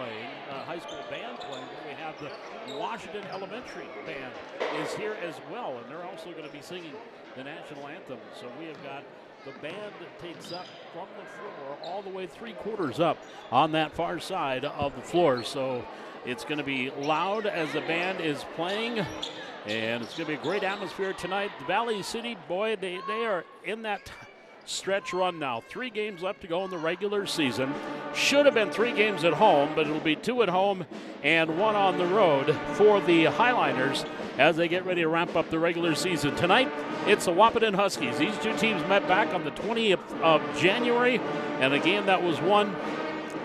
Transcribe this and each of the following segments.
playing, high school band playing. We have the Washington Elementary Band is here as well, and they're also going to be singing the national anthem. So we have got the band that takes up from the floor all the way 3/4 up on that far side of the floor. So it's going to be loud as the band is playing, and it's going to be a great atmosphere tonight. Valley City, boy, they are in that stretch run now. 3 games left to go in the regular season. Should have been 3 games at home, but it'll be 2 at home and 1 on the road for the Highliners as they get ready to ramp up the regular season. Tonight, it's the Wahpeton Huskies. These 2 teams met back on the 20th of January, and a game that was won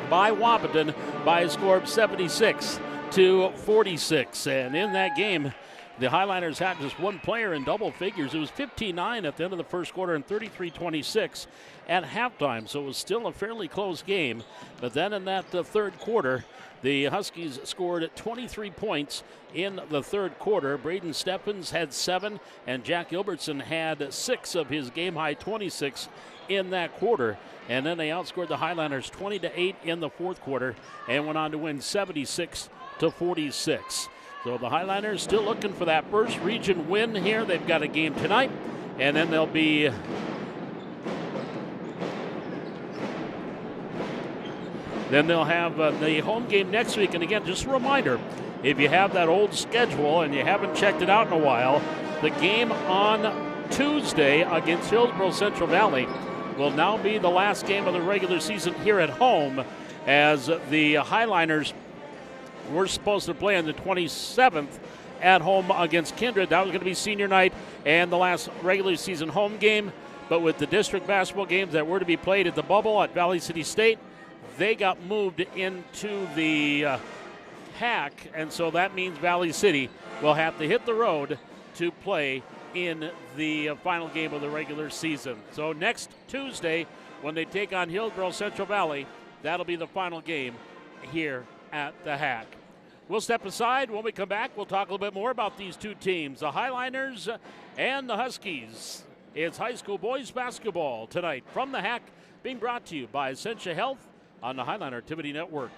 by Wahpeton by a score of 76-46. And in that game, the Highliners had just 1 player in double figures. It was 15-9 at the end of the first quarter and 33-26 at halftime. So it was still a fairly close game. But then in that third quarter, the Huskies scored 23 points in the third quarter. Braden Stephens had 7, and Jack Gilbertson had 6 of his game-high 26 in that quarter. And then they outscored the Highliners 20-8 in the fourth quarter and went on to win 76-46. So the Highliners still looking for that first region win here. They've got a game tonight, and then they'll be they'll have the home game next week. And again, just a reminder, if you have that old schedule and you haven't checked it out in a while, the game on Tuesday against Hillsborough Central Valley will now be the last game of the regular season here at home, as the Highliners were supposed to play on the 27th at home against Kindred. That was going to be senior night and the last regular season home game. But with the district basketball games that were to be played at the Bubble at Valley City State, they got moved into the HAC. And so that means Valley City will have to hit the road to play in the final game of the regular season. So next Tuesday, when they take on Hillsborough Central Valley, that'll be the final game here at the HAC. We'll step aside. When we come back, we'll talk a little bit more about these 2 teams, the Highliners and the Huskies. It's high school boys basketball tonight from the HAC, being brought to you by Essentia Health on the Highliner Activity Network.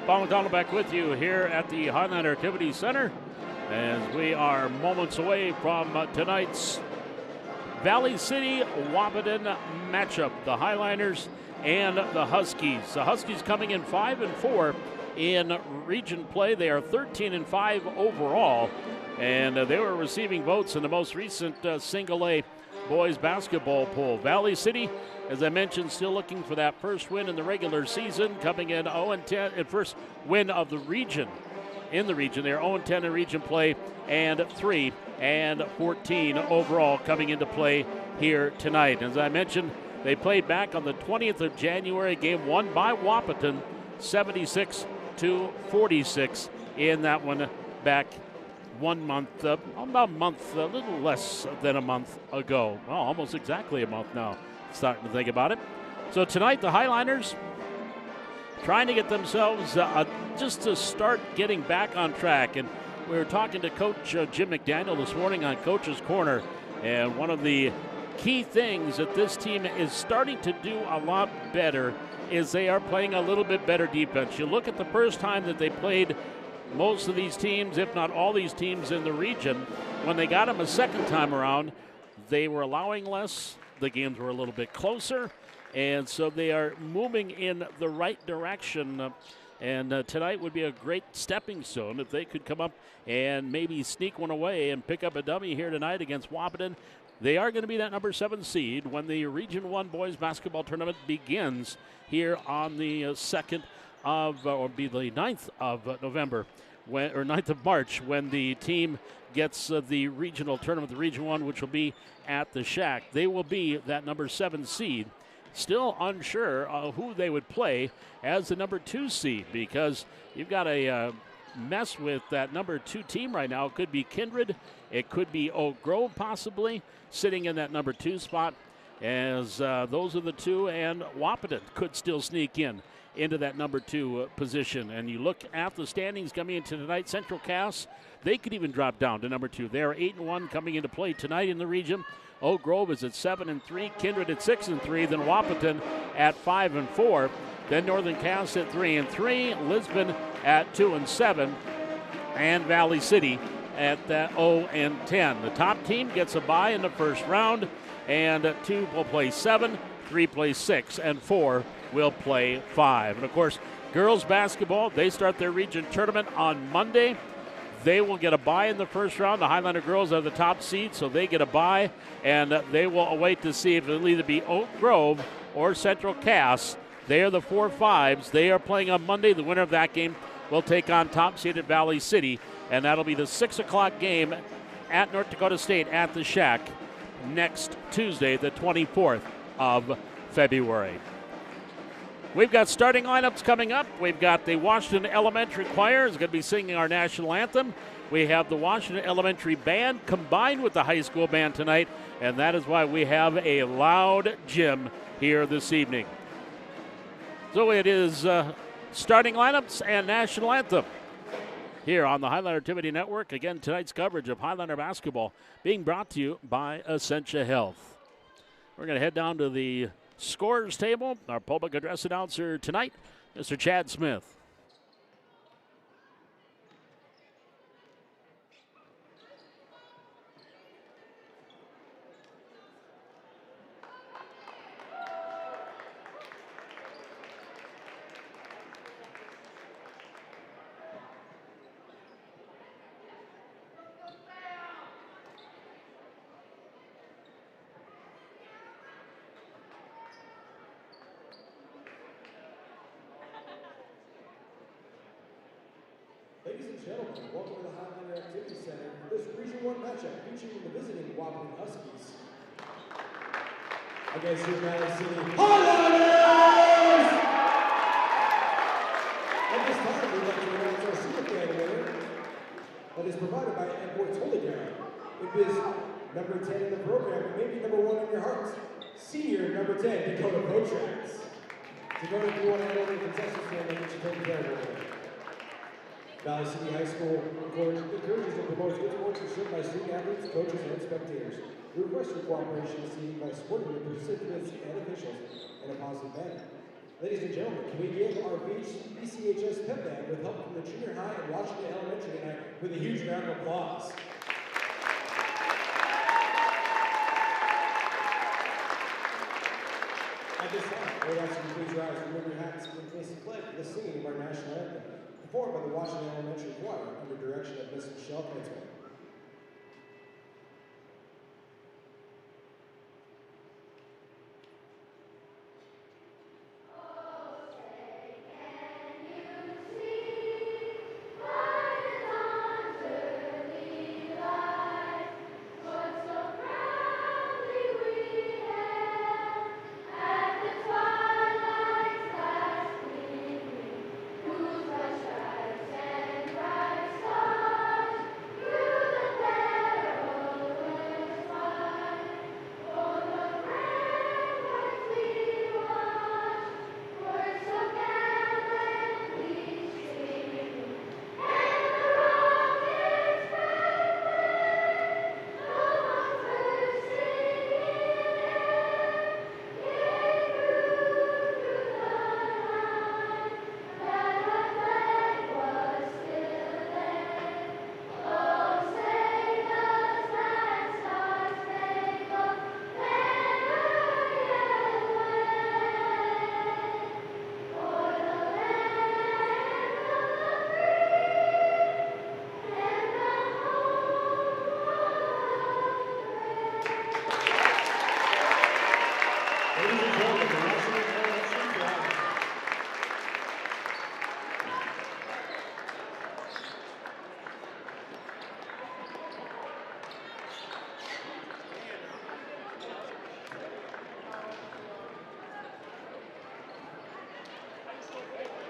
Paul McDonald back with you here at the Highlander Activity Center as we are moments away from tonight's Valley City Wahpeton matchup. The Highliners and the Huskies. The Huskies coming in 5-4 in region play. They are 13-5 overall, and they were receiving votes in the most recent single A boys basketball poll. Valley City, as I mentioned, still looking for that first win in the regular season, coming in 0-10 and first win of the region. In the region, they're 0-10 in region play and 3-14 overall coming into play here tonight. As I mentioned, they played back on the 20th of January, game won by Wahpeton, 76-46 in that one back 1 month, about a month, a little less than a month ago. Well, almost exactly a month now, starting to think about it. So tonight, the Highliners trying to get themselves just to start getting back on track. And we were talking to Coach Jim McDaniel this morning on Coach's Corner, and one of the key things that this team is starting to do a lot better is they are playing a little bit better defense. You look at the first time that they played most of these teams, if not all these teams in the region, when they got them a second time around, they were allowing less. The games were a little bit closer, and so they are moving in the right direction. And tonight would be a great stepping stone if they could come up and maybe sneak one away and pick up a dummy here tonight against Wahpeton. They are going to be that number 7 seed when the Region 1 boys basketball tournament begins here on the 2nd of, or be the 9th of November, or 9th of March, when the team gets the regional tournament, the Region 1, which will be at the Shack. They will be that number 7 seed. Still unsure who they would play as the number 2 seed, because you've got a mess with that number 2 team right now. It could be Kindred. It could be Oak Grove possibly sitting in that number 2 spot, as those are the two, and Wahpeton could still sneak into that number 2 position. And you look at the standings coming into tonight, Central Cass, they could even drop down to number 2. They're 8-1 coming into play tonight in the region. Oak Grove is at 7-3, Kindred at 6-3, then Wahpeton at 5-4, then Northern Cass at 3-3, Lisbon at 2-7, and Valley City at that 0-10. The top team gets a bye in the first round, and 2 will play 7, 3 play 6, and 4 will play 5. And of course, girls basketball, they start their region tournament on Monday. They will get a bye in the first round. The Highlander girls are the top seed, so they get a bye, and they will await to see if it'll either be Oak Grove or Central Cass. They are the 4-5s. They are playing on Monday. The winner of that game will take on top seeded Valley City, and that'll be the 6 o'clock game at North Dakota State at the Shack next Tuesday, the 24th of February. We've got starting lineups coming up. We've got the Washington Elementary Choir is going to be singing our national anthem. We have the Washington Elementary Band combined with the high school band tonight, and that is why we have a loud gym here this evening. So it is starting lineups and national anthem here on the Highlander Activity Network. Again, tonight's coverage of Highlander basketball being brought to you by Essentia Health. We're going to head down to the scorers table. Our public address announcer tonight, Mr. Chad Smith. Ladies and gentlemen, welcome to the Highlander Activity Center for this Region 1 matchup featuring the visiting Wahpeton Huskies against your Valley City Highlanders! At this time, we'd like to announce our super fan winner that is provided by Edwards Holy Ground. It is number 10 in the program, and maybe number 1 in your hearts. Senior number 10, Dakota Potrax. Dakota, if you want to handle the contestants, man, then you should take care of it. Valley City High School encourages and promotes good sportsmanship by student athletes, coaches, and spectators. We request your cooperation this evening by supporting the participants and officials in a positive manner. Ladies and gentlemen, can we give our BCHS pep band with help from the junior high and Washington Elementary tonight with a huge round of applause? At this time, I would ask you to please rise and remove your hats and face the pledge for the singing of our national anthem, performed by the Washington Elementary Choir under direction of Miss Michelle Kinsman.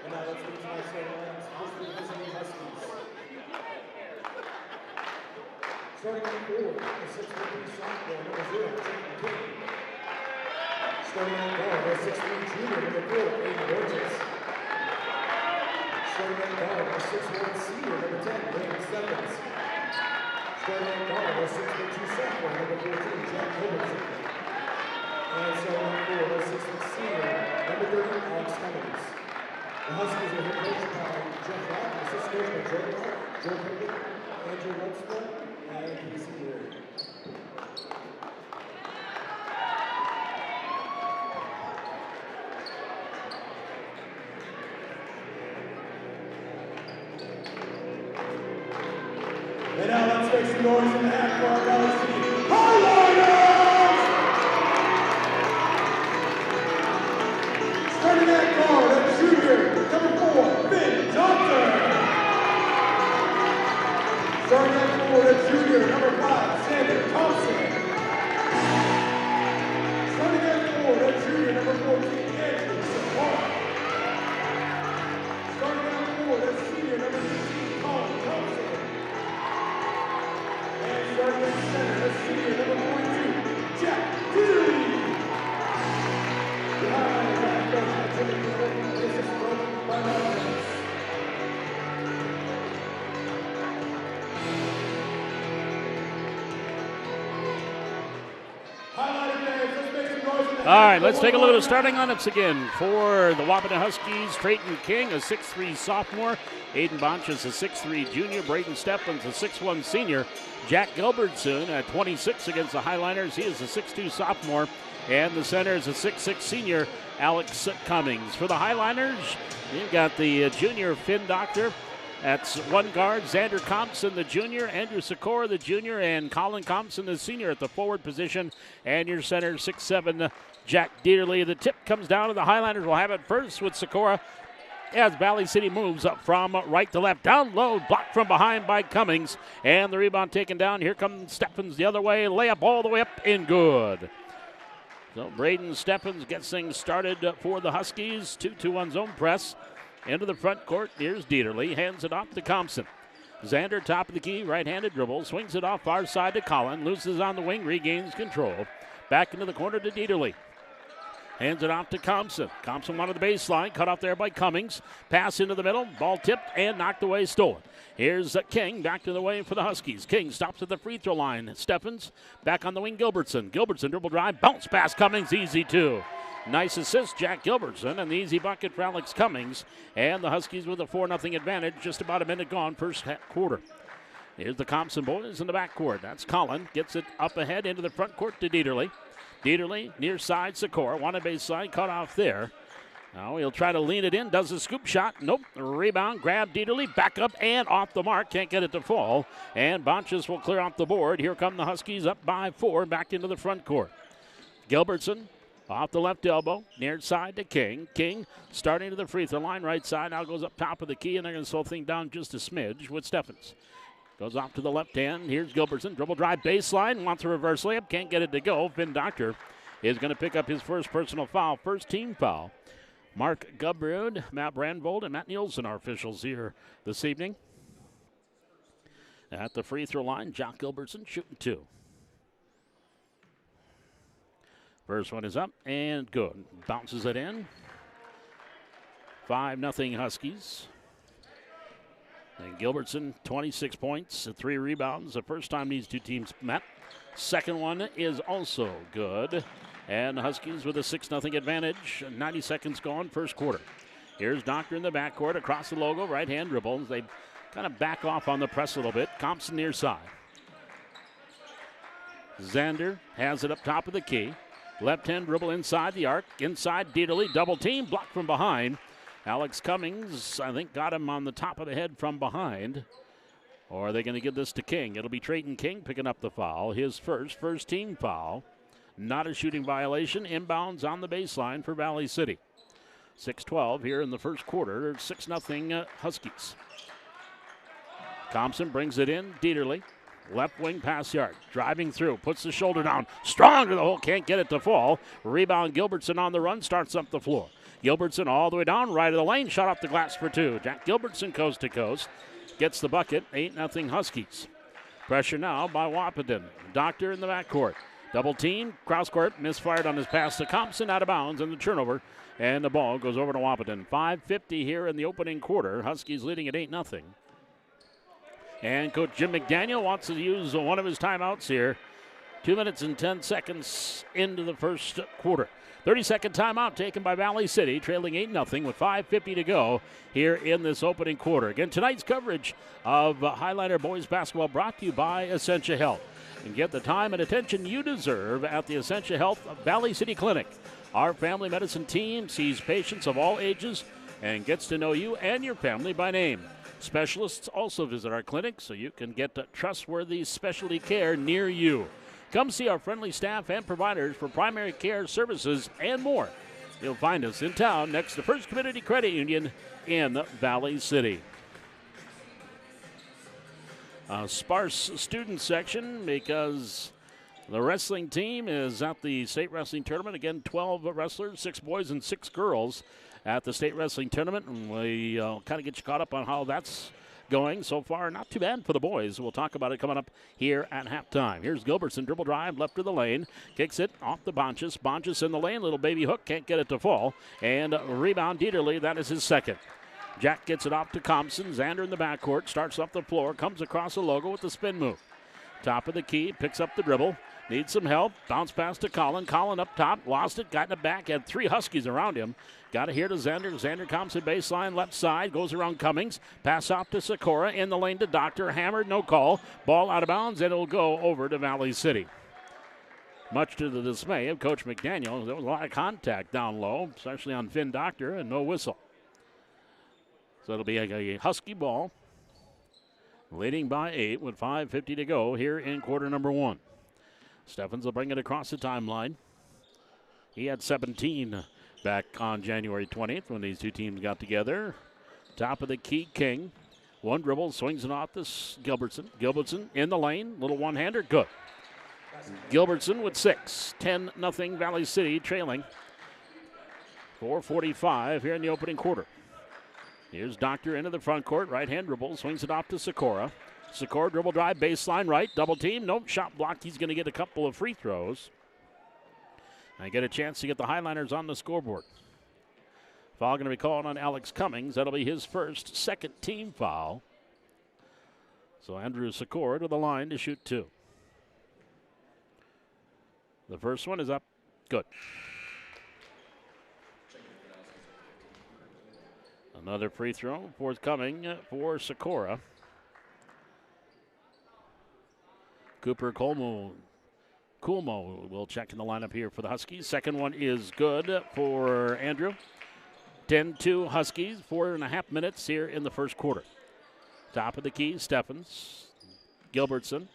And now let's move to our starting lineups. First, the visiting Huskies. Starting at 4, the 6'3" sophomore, number 0, Jacob King. Starting at guard, the 6'3" junior, number 4, Aiden Borges. Starting at guard, the 6'1" senior, number 10, Brandon Stephens. Starting at guard, the 6'2" sophomore, number 14, Jack Gilbertson. And starting at 4, the 6'6" senior, number 30, Alex Cummings. The Huskies are head coached by Jeff Rock, assistant coach by Jordan Rock, Joe Pickett, Andrew Webster, and Casey Gary. And now let's make some noise in the half for our Varsity Highlighters! Starting at guard, a junior, number 4, Finn Johnson. Starting at 4, a junior, number 5, Sander Thompson. Starting at 4, a junior, number 14, Andrew Sapar. Starting at 4, a senior, number 16, Colin Thompson. And starting at center, a senior, number 42, Jack Deary. All right, let's take a look at the starting lineups again. For the Wahpeton Huskies, Trayton King, a 6'3" sophomore. Aiden Bonch is a 6'3" junior. Braden Stephens, a 6'1" senior. Jack Gilbertson at 26 against the Highliners. He is a 6'2" sophomore. And the center is a 6'6" senior, Alex Cummings. For the Highliners, you've got the junior Finn Doctor. That's one guard, Xander Compson, the junior, Andrew Sikora, the junior, and Colin Compson, the senior, at the forward position. And your center, 6'7", Jack Dearley. The tip comes down to the Highliners. We'll have it first with Sikora as Valley City moves up from right to left. Down low, blocked from behind by Cummings. And the rebound taken down. Here comes Stephens the other way. Layup all the way up and good. So Braden Stephens gets things started for the Huskies. 2-2-1 zone press. Into the front court, here's Dieterle, hands it off to Compson. Xander, top of the key, right-handed dribble, swings it off far side to Collin, loses on the wing, regains control. Back into the corner to Dieterle. Hands it off to Compson. Compson wanted the baseline, cut off there by Cummings. Pass into the middle, ball tipped and knocked away, stolen. Here's King, back to the way for the Huskies. King stops at the free throw line. Stephens, back on the wing, Gilbertson. Gilbertson, dribble drive, bounce pass, Cummings, easy two. Nice assist, Jack Gilbertson, and the easy bucket for Alex Cummings. And the Huskies with a 4-0 advantage, just about a minute gone, first quarter. Here's the Thompson boys in the backcourt. That's Collin. Gets it up ahead into the front court to Dieterle. Dieterle near side, Sikora. Wanted baseline, cut off there. Now he'll try to lean it in. Does a scoop shot. Nope. Rebound. Grab Dieterle. Back up and off the mark. Can't get it to fall. And Bonches will clear off the board. Here come the Huskies up by 4 back into the front court. Gilbertson off the left elbow. Near side to King. King starting to the free throw line. Right side. Now goes up top of the key. And they're going to slow things down just a smidge with Steffens. Goes off to the left hand. Here's Gilbertson. Dribble drive baseline. Wants a reverse layup. Can't get it to go. Finn Doctor is going to pick up his first personal foul. First team foul. Mark Gubrud, Matt Brandvold, and Matt Nielsen are officials here this evening. At the free throw line, Jock Gilbertson shooting 2. First one is up and good. Bounces it in. 5-0 Huskies. And Gilbertson, 26 points, 3 rebounds. The first time these two teams met. Second one is also good. And the Huskies with a 6-0 advantage. 90 seconds gone, first quarter. Here's Doctor in the backcourt across the logo. Right-hand dribble. They kind of back off on the press a little bit. Thompson near side. Zander has it up top of the key. Left-hand dribble inside the arc. Inside Dieterle. Double team. Blocked from behind. Alex Cummings, I think, got him on the top of the head from behind. Or are they going to give this to King? It'll be Trayton King picking up the foul. His first team foul. Not a shooting violation. Inbounds on the baseline for Valley City. 6-12 here in the first quarter. 6-0 Huskies. Thompson brings it in. Dieterle. Left wing pass yard. Driving through. Puts the shoulder down. Strong to the hole. Can't get it to fall. Rebound Gilbertson on the run. Starts up the floor. Gilbertson all the way down. Right of the lane. Shot off the glass for 2. Jack Gilbertson coast to coast. Gets the bucket. 8-0 Huskies. Pressure now by Wahpeton. Doctor in the backcourt. Double team, cross court, misfired on his pass to Thompson, out of bounds, and the turnover. And the ball goes over to Wahpeton. 5:50 here in the opening quarter. Huskies leading at 8-0. And Coach Jim McDaniel wants to use one of his timeouts here. 2 minutes and 10 seconds into the first quarter. 30-second timeout taken by Valley City, trailing 8-0 with 5:50 to go here in this opening quarter. Again, tonight's coverage of Highliner Boys Basketball brought to you by Essentia Health. And get the time and attention you deserve at the Essentia Health Valley City Clinic. Our family medicine team sees patients of all ages and gets to know you and your family by name. Specialists also visit our clinic so you can get trustworthy specialty care near you. Come see our friendly staff and providers for primary care services and more. You'll find us in town next to First Community Credit Union in Valley City. A sparse student section because the wrestling team is at the state wrestling tournament. Again, 12 wrestlers, 6 boys and 6 girls at the state wrestling tournament. And we kind of get you caught up on how that's going so far. Not too bad for the boys. We'll talk about it coming up here at halftime. Here's Gilbertson, dribble drive, left of the lane. Kicks it off the Bonches. Bonches in the lane, little baby hook, can't get it to fall. And rebound Dieterle, that is his second. Jack gets it off to Thompson. Zander in the backcourt. Starts up the floor. Comes across the logo with the spin move. Top of the key. Picks up the dribble. Needs some help. Bounce pass to Collin. Collin up top. Lost it. Got in the back. Had 3 Huskies around him. Got it here to Zander. Zander comes to baseline. Left side. Goes around Cummings. Pass off to Sikora. In the lane to Doctor. Hammered. No call. Ball out of bounds. And it'll go over to Valley City. Much to the dismay of Coach McDaniel. There was a lot of contact down low. Especially on Finn Doctor. And no whistle. So it'll be a Husky ball, leading by 8 with 5:50 to go here in quarter number 1. Steffens will bring it across the timeline. He had 17 back on January 20th when these two teams got together. Top of the key, King. One dribble, swings it off this Gilbertson. Gilbertson in the lane, little one-hander, good. Gilbertson with 6. 10-0 Valley City trailing. 4:45 here in the opening quarter. Here's Doctor into the front court. Right-hand dribble. Swings it off to Sikora. Sikora dribble drive. Baseline right. Double team. Nope. Shot blocked. He's going to get a couple of free throws. And get a chance to get the Highliners on the scoreboard. Foul going to be called on Alex Cummings. That'll be his second team foul. So Andrew Sikora to the line to shoot 2. The first one is up. Good. Another free throw forthcoming for Socorro. Cooper Coolmo will check in the lineup here for the Huskies. Second one is good for Andrew. 10-2 Huskies, 4.5 minutes here in the first quarter. Top of the key, Steffens, Gilbertson,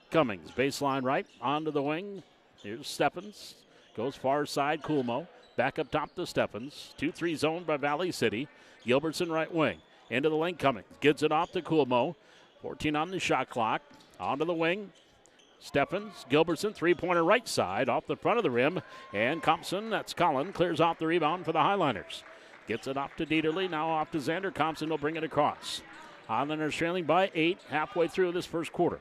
Cummings, baseline right, onto the wing. Here's Steffens, goes far side, Coolmo. Back up top to Steffens. 2-3 zone by Valley City. Gilbertson right wing. Into the lane, Cummings. Gets it off to Coolmo. 14 on the shot clock. Onto the wing. Steffens, Gilbertson, three-pointer right side, off the front of the rim. And Compson, that's Collin, clears off the rebound for the Highliners. Gets it off to Dieterle, now off to Xander. Compson will bring it across. Highliners trailing by 8, halfway through this first quarter.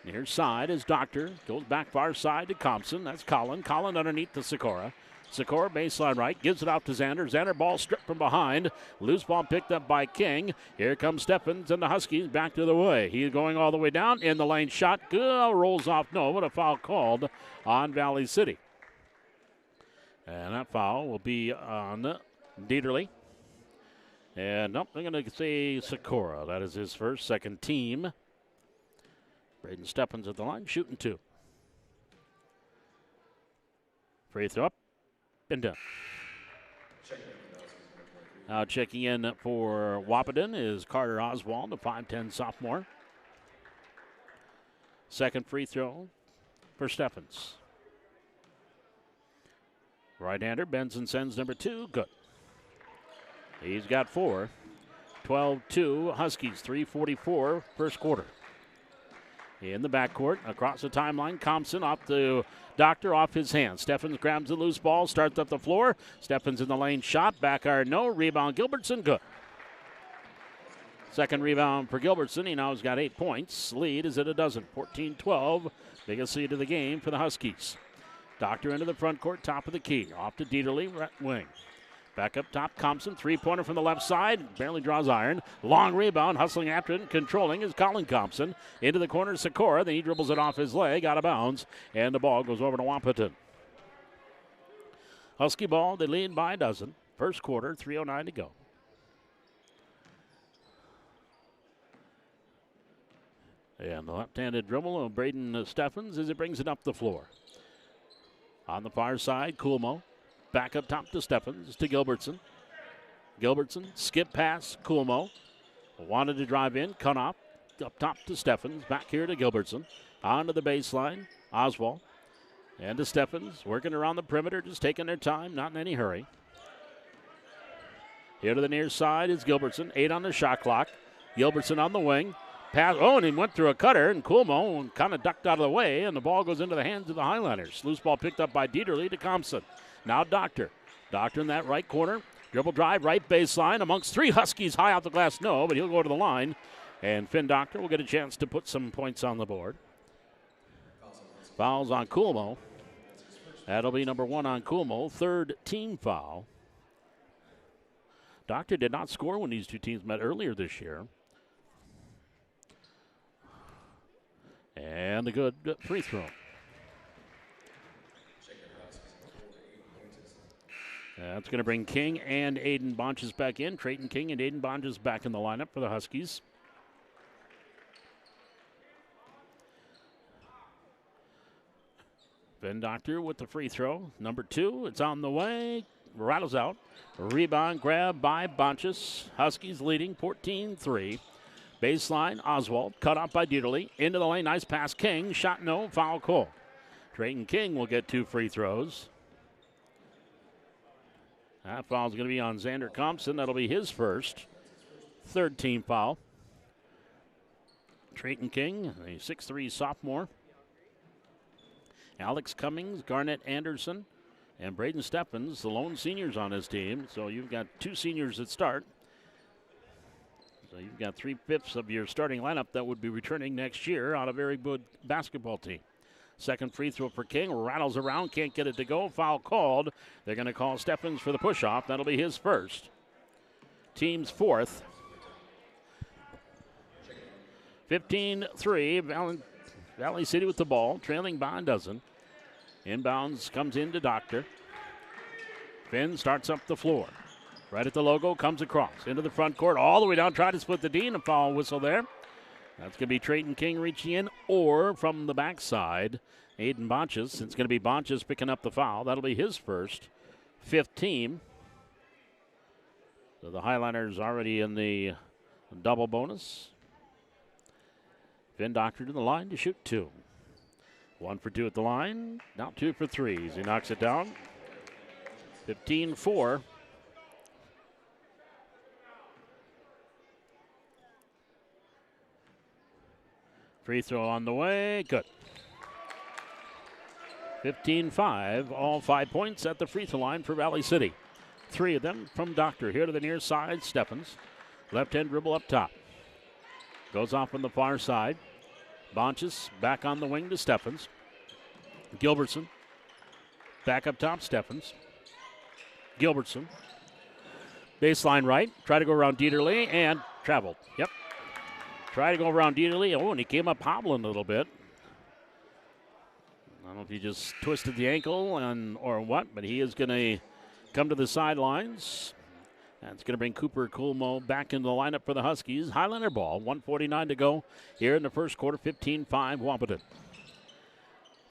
Near side is Doctor. Goes back far side to Compson. That's Collin. Collin underneath to Socorro. Socorro baseline right. Gives it off to Xander. Xander ball stripped from behind. Loose ball picked up by King. Here comes Steffens and the Huskies back to the way. He's going all the way down. In the lane shot. Good. Rolls off. No, but a foul called on Valley City. And that foul will be on Dieterle. And nope, I'm going to say Socorro. That is his first, second team. Braden Steffens at the line, shooting 2. Free throw up and down. Now checking in for Wahpeton is Carter Oswald, the 5'10 sophomore. Second free throw for Steffens. Right-hander bends and sends number 2, good. He's got 4. 12-2 Huskies, 3:44 first quarter. In the backcourt, across the timeline, Compson off to Doctor, off his hands. Steffens grabs the loose ball, starts up the floor. Steffens in the lane, shot, back iron, no. Rebound, Gilbertson, good. Second rebound for Gilbertson. He now has got 8 points. Lead is at a dozen, 14-12. Biggest lead of the game for the Huskies. Doctor into the front court, top of the key. Off to Dieterle, right wing. Back up top, Compson, three-pointer from the left side. Barely draws iron. Long rebound, hustling after it and controlling is Colin Compson. Into the corner, Socorro. Then he dribbles it off his leg, out of bounds. And the ball goes over to Wahpeton. Husky ball, they lead by a dozen. First quarter, 3:09 to go. And the left-handed dribble of Braden Steffens as he brings it up the floor. On the far side, Coolmo. Back up top to Steffens, to Gilbertson. Gilbertson, skip pass, Coolmo. Wanted to drive in, cut off. Up top to Steffens, back here to Gilbertson. Onto the baseline, Oswald. And to Steffens, working around the perimeter, just taking their time, not in any hurry. Here to the near side is Gilbertson, 8 on the shot clock. Gilbertson on the wing. Pass, and he went through a cutter, and Coolmo kind of ducked out of the way, and the ball goes into the hands of the Highliners. Loose ball picked up by Dieterle to Compson. Now Doctor. Doctor in that right corner. Dribble drive, right baseline amongst 3 Huskies high out the glass. No, but he'll go to the line. And Finn Doctor will get a chance to put some points on the board. Fouls on Coolmo. That'll be number 1 on Coolmo. Third team foul. Doctor did not score when these two teams met earlier this year. And the good free throw. That's going to bring King and Aiden Bonches back in. Trayton King and Aiden Bonches back in the lineup for the Huskies. Finn Doctor with the free throw. Number 2, it's on the way. Rattles out. Rebound grab by Bonches. Huskies leading 14-3. Baseline, Oswald. Cut off by Dieterle. Into the lane, nice pass. King, shot no, foul call. Trayton King will get 2 free throws. That foul is going to be on Xander Compson. That'll be his first. Third team foul. Trayton King, a 6'3 sophomore. Alex Cummings, Garnett Anderson, and Braden Steffens, the lone seniors on his team. So you've got 2 seniors that start. So you've got 3/5 of your starting lineup that would be returning next year on a very good basketball team. Second free throw for King, rattles around, can't get it to go. Foul called. They're going to call Steffens for the push-off. That'll be his first. Team's fourth. 15-3, Valley City with the ball, trailing by a dozen. Inbounds comes into Doctor. Finn starts up the floor. Right at the logo, comes across into the front court, all the way down, try to split the D, and a foul whistle there. That's going to be Trayton King reaching in, or from the backside, Aiden Bonches. It's going to be Bonches picking up the foul. That'll be his first, 5th team. So the Highliners already in the double bonus. Finn Doctor to the line to shoot 2. 1 for 2 at the line, now 2 for 3. He knocks it down. 15-4. Free throw on the way, good. 15-5, all 5 points at the free throw line for Valley City. 3 of them from Doctor. Here to the near side, Stephens. Left-hand dribble up top. Goes off on the far side. Bonches back on the wing to Stephens. Gilbertson back up top, Stephens. Gilbertson. Baseline right. Try to go around Dieterle and traveled. Yep. Try to go around Dieterle. Oh, and he came up hobbling a little bit. I don't know if he just twisted the ankle or what, but he is going to come to the sidelines. That's going to bring Cooper Coolmo back into the lineup for the Huskies. Highlander ball, 1:49 to go here in the first quarter, 15-5 Wahpeton.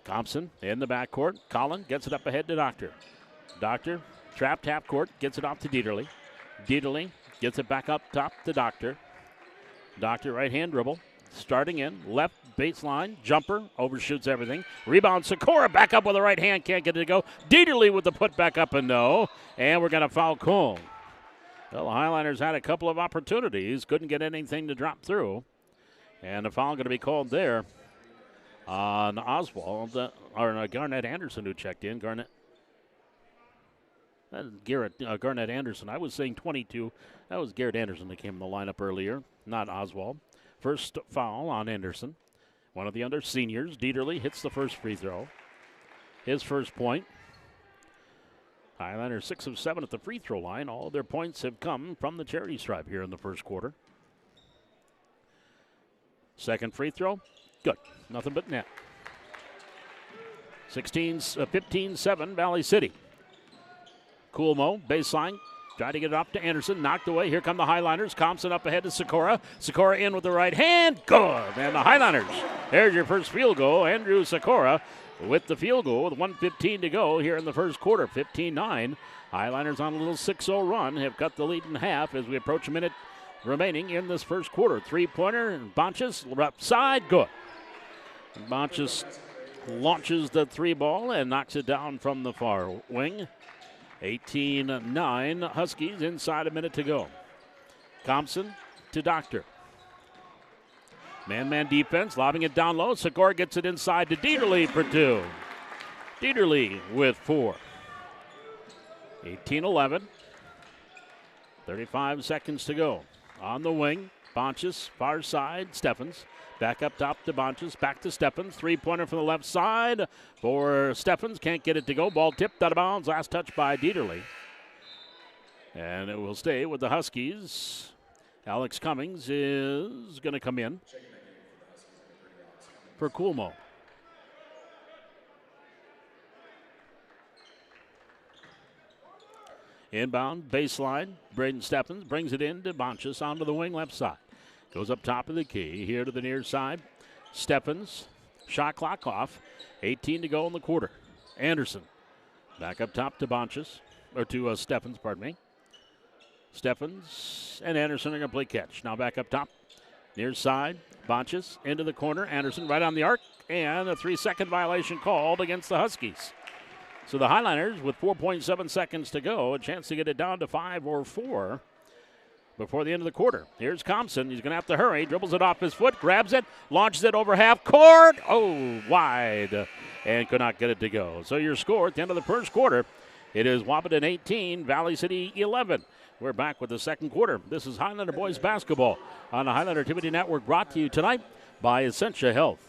Thompson in the backcourt. Collin gets it up ahead to Doctor. Doctor, trapped half court, gets it off to Dieterle. Dieterle gets it back up top to Doctor. Doctor right-hand dribble, starting in, left baseline, jumper, overshoots everything. Rebound, Sikora back up with the right hand, can't get it to go. Dieterle with the put back up and no. And we're going to foul Coon. Well, the Highliners had a couple of opportunities, couldn't get anything to drop through. And a foul going to be called there on Oswald, or Garnett Anderson who checked in. Garnett Anderson. I was saying 22. That was Garrett Anderson that came in the lineup earlier, not Oswald. First foul on Anderson. One of the other seniors. Dieterle hits the first free throw. His first point. Highlanders 6 of 7 at the free throw line. All of their points have come from the charity stripe here in the first quarter. Second free throw. Good. Nothing but net. 15-7 Valley City. Coolmo, baseline. Try to get it up to Anderson. Knocked away. Here come the Highliners. Thompson up ahead to Sikora. Sikora in with the right hand. Good. And the Highliners. There's your first field goal. Andrew Sikora with the field goal with 1:15 to go here in the first quarter. 15-9. Highliners on a little 6-0 run. Have cut the lead in half as we approach a minute remaining in this first quarter. Three-pointer. Bonches left side. Good. Bonches launches the three ball and knocks it down from the far wing. 18-9 Huskies inside a minute to go. Thompson to Doctor. Man-man defense, lobbing it down low. Sikora gets it inside to Dieterle for 2. Dieterle with 4. 18-11. 35 seconds to go. On the wing, Bonches, far side, Stephens. Back up top to Bonches, back to Stephens. Three-pointer from the left side for Stephens. Can't get it to go. Ball tipped out of bounds. Last touch by Dieterle. And it will stay with the Huskies. Alex Cummings is going to come in for Coolmo. Inbound, baseline. Braden Stephens brings it in to Bonches onto the wing left side. Goes up top of the key, here to the near side. Stephens, shot clock off. 18 to go in the quarter. Anderson, back up top to Bonches, or to Stephens, pardon me. Stephens and Anderson are going to play catch. Now back up top, near side. Bonches into the corner. Anderson right on the arc, and a 3-second violation called against the Huskies. So the Highliners, with 4.7 seconds to go, a chance to get it down to 5 or 4. Before the end of the quarter. Here's Thompson. He's going to have to hurry. Dribbles it off his foot, grabs it, launches it over half court. Oh, wide. And could not get it to go. So your score at the end of the first quarter, it is Wahpeton 18, Valley City 11. We're back with the second quarter. This is Highlander Boys Basketball on the Highlander Activity Network, brought to you tonight by Essentia Health.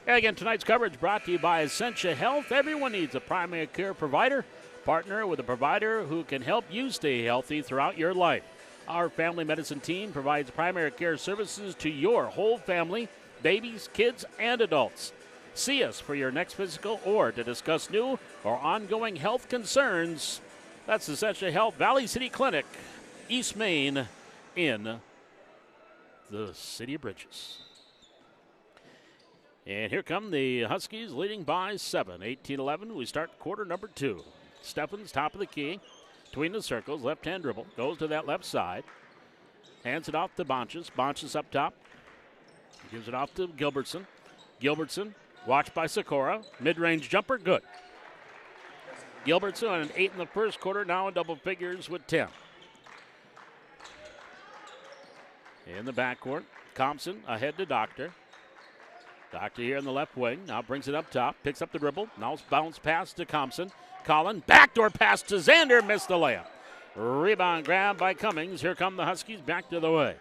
And again, tonight's coverage brought to you by Essentia Health. Everyone needs a primary care provider. Partner with a provider who can help you stay healthy throughout your life. Our family medicine team provides primary care services to your whole family, babies, kids, and adults. See us for your next physical or to discuss new or ongoing health concerns. That's Essentia Health, Valley City Clinic, East Main in the City of Bridges. And here come the Huskies leading by 7, 18-11. We start quarter number 2. Steffens, top of the key, between the circles, left-hand dribble, goes to that left side, hands it off to Bonches. Bonches up top, gives it off to Gilbertson. Gilbertson, watched by Sikora, mid-range jumper, good. Gilbertson on an 8 in the first quarter, now in double figures with 10. In the backcourt, Thompson ahead to Doctor. Doctor here in the left wing, now brings it up top, picks up the dribble, now bounce pass to Thompson. Collin, backdoor pass to Zander, missed the layup. Rebound grab by Cummings. Here come the Huskies back to the way.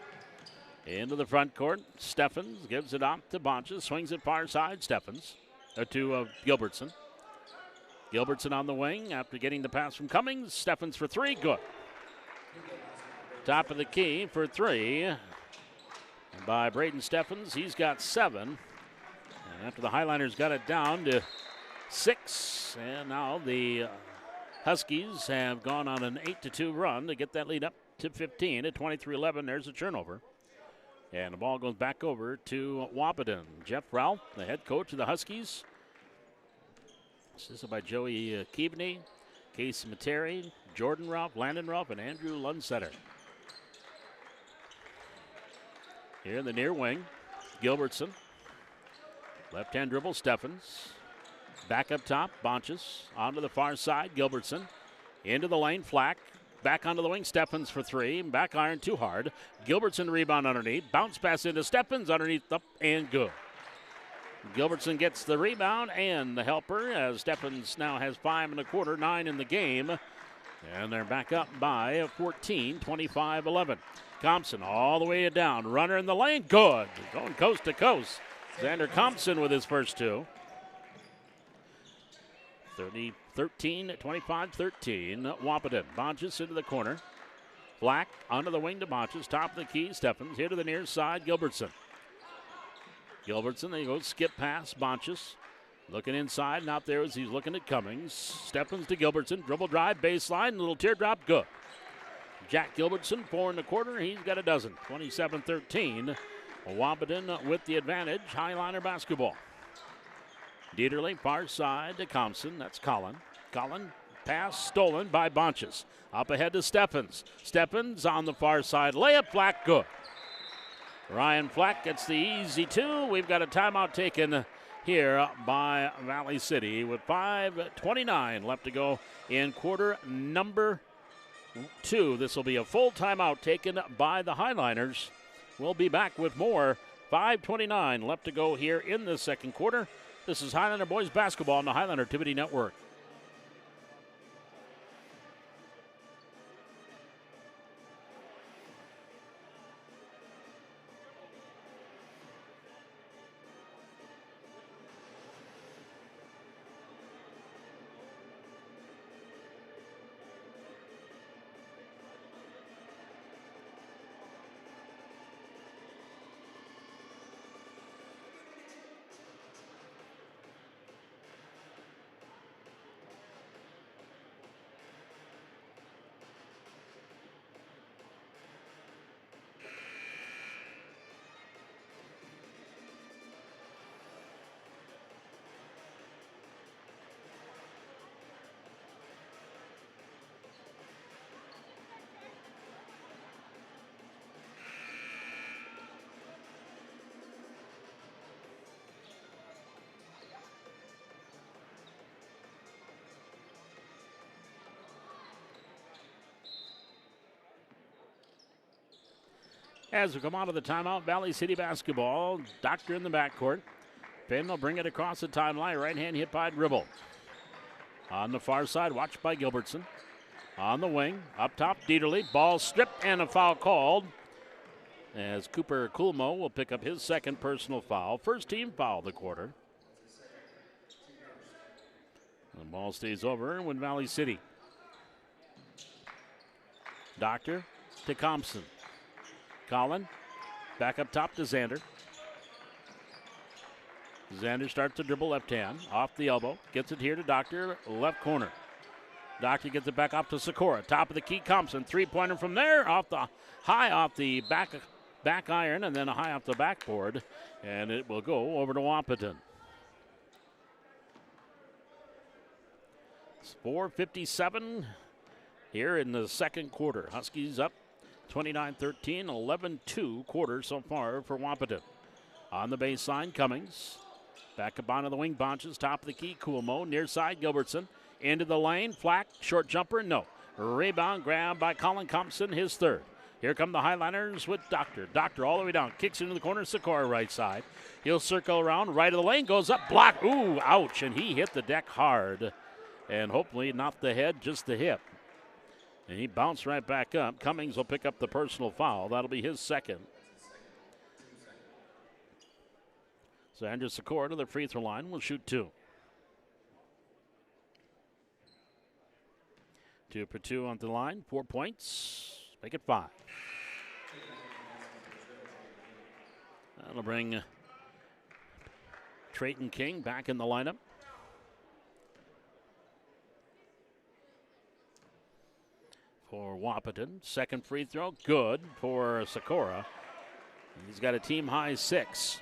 Into the front court, Steffens gives it off to Bonches, swings it far side, Steffens, to Gilbertson. Gilbertson on the wing after getting the pass from Cummings. Steffens for 3, good. Top of the key for 3 by Braden Steffens. He's got 7. And after the Highliners got it down to 6, and now the Huskies have gone on an 8-2 run to get that lead up to 15 at 23-11. There's a turnover. And the ball goes back over to Wahpeton. Jeff Ralph, the head coach of the Huskies. Assisted by Joey Keaveney, Casey Materi, Jordan Ralph, Landon Ralph, and Andrew Lundsetter. Here in the near wing, Gilbertson. Left-hand dribble, Steffens. Back up top, Bonches. Onto the far side, Gilbertson. Into the lane, Flack. Back onto the wing, Steffens for 3. Back iron too hard. Gilbertson rebound underneath. Bounce pass into Steffens underneath, up and good. Gilbertson gets the rebound and the helper as Steffens now has 5 1/4, 9 in the game. And they're back up by 14, 25-11. Thompson all the way down. Runner in the lane, good. Going coast to coast. Xander Thompson with his first 2. 13, 25-13. Wahpeton. Bonches into the corner. Black onto the wing to Bonches. Top of the key, Steffens. Here to the near side, Gilbertson. Gilbertson, there he goes, skip pass, Bonches. Looking inside, and out there as he's looking at Cummings. Steffens to Gilbertson. Dribble drive, baseline, little teardrop, good. Jack Gilbertson, 4 1/4. He's got a dozen. 27-13. Wahpeton with the advantage. Highliner basketball. Dieterle, far side to Thompson. That's Collin. Collin, pass stolen by Bonches. Up ahead to Steffens. Steffens on the far side. Layup, Flack, good. Ryan Flack gets the easy 2. We've got a timeout taken here by Valley City with 5:29 left to go in quarter number 2. This will be a full timeout taken by the Highliners. We'll be back with more. 5:29 left to go here in the second quarter. This is Highlander Boys Basketball on the Highlander Activity Network. As we come out of the timeout, Valley City basketball. Doctor in the backcourt. Finn will bring it across the timeline. Right hand hit by dribble. On the far side, watched by Gilbertson. On the wing, up top, Dieterle. Ball stripped and a foul called. As Cooper Kulmo will pick up his second personal foul. First team foul of the quarter. The ball stays over with Valley City. Doctor to Thompson. Collin back up top to Xander. Xander starts to dribble left hand, off the elbow, gets it here to Doctor, left corner. Doctor gets it back up to Sikora, top of the key, Thompson, three-pointer from there, off the back iron, and then a high off the backboard, and it will go over to Wahpeton. It's 4:57 here in the second quarter. Huskies up 29-13, 11-2 quarters so far for Wahpeton. On the baseline, Cummings. Back up onto the wing, Bonches, top of the key, Coolmo, near side, Gilbertson. Into the lane, Flack, short jumper, no. Rebound grab by Colin Thompson, his third. Here come the Highliners with Doctor. Doctor all the way down, kicks into the corner, Sikora right side. He'll circle around, right of the lane, goes up, block, ooh, ouch, and he hit the deck hard. And hopefully not the head, just the hip. And he bounced right back up. Cummings will pick up the personal foul. That'll be his second. So Andrew Sikora to the free throw line will shoot two. 2 for 2 on the line, 4 points, make it 5. That'll bring Trayton King back in the lineup. For Wahpeton, second free throw, good for Sikora. He's got a team high 6.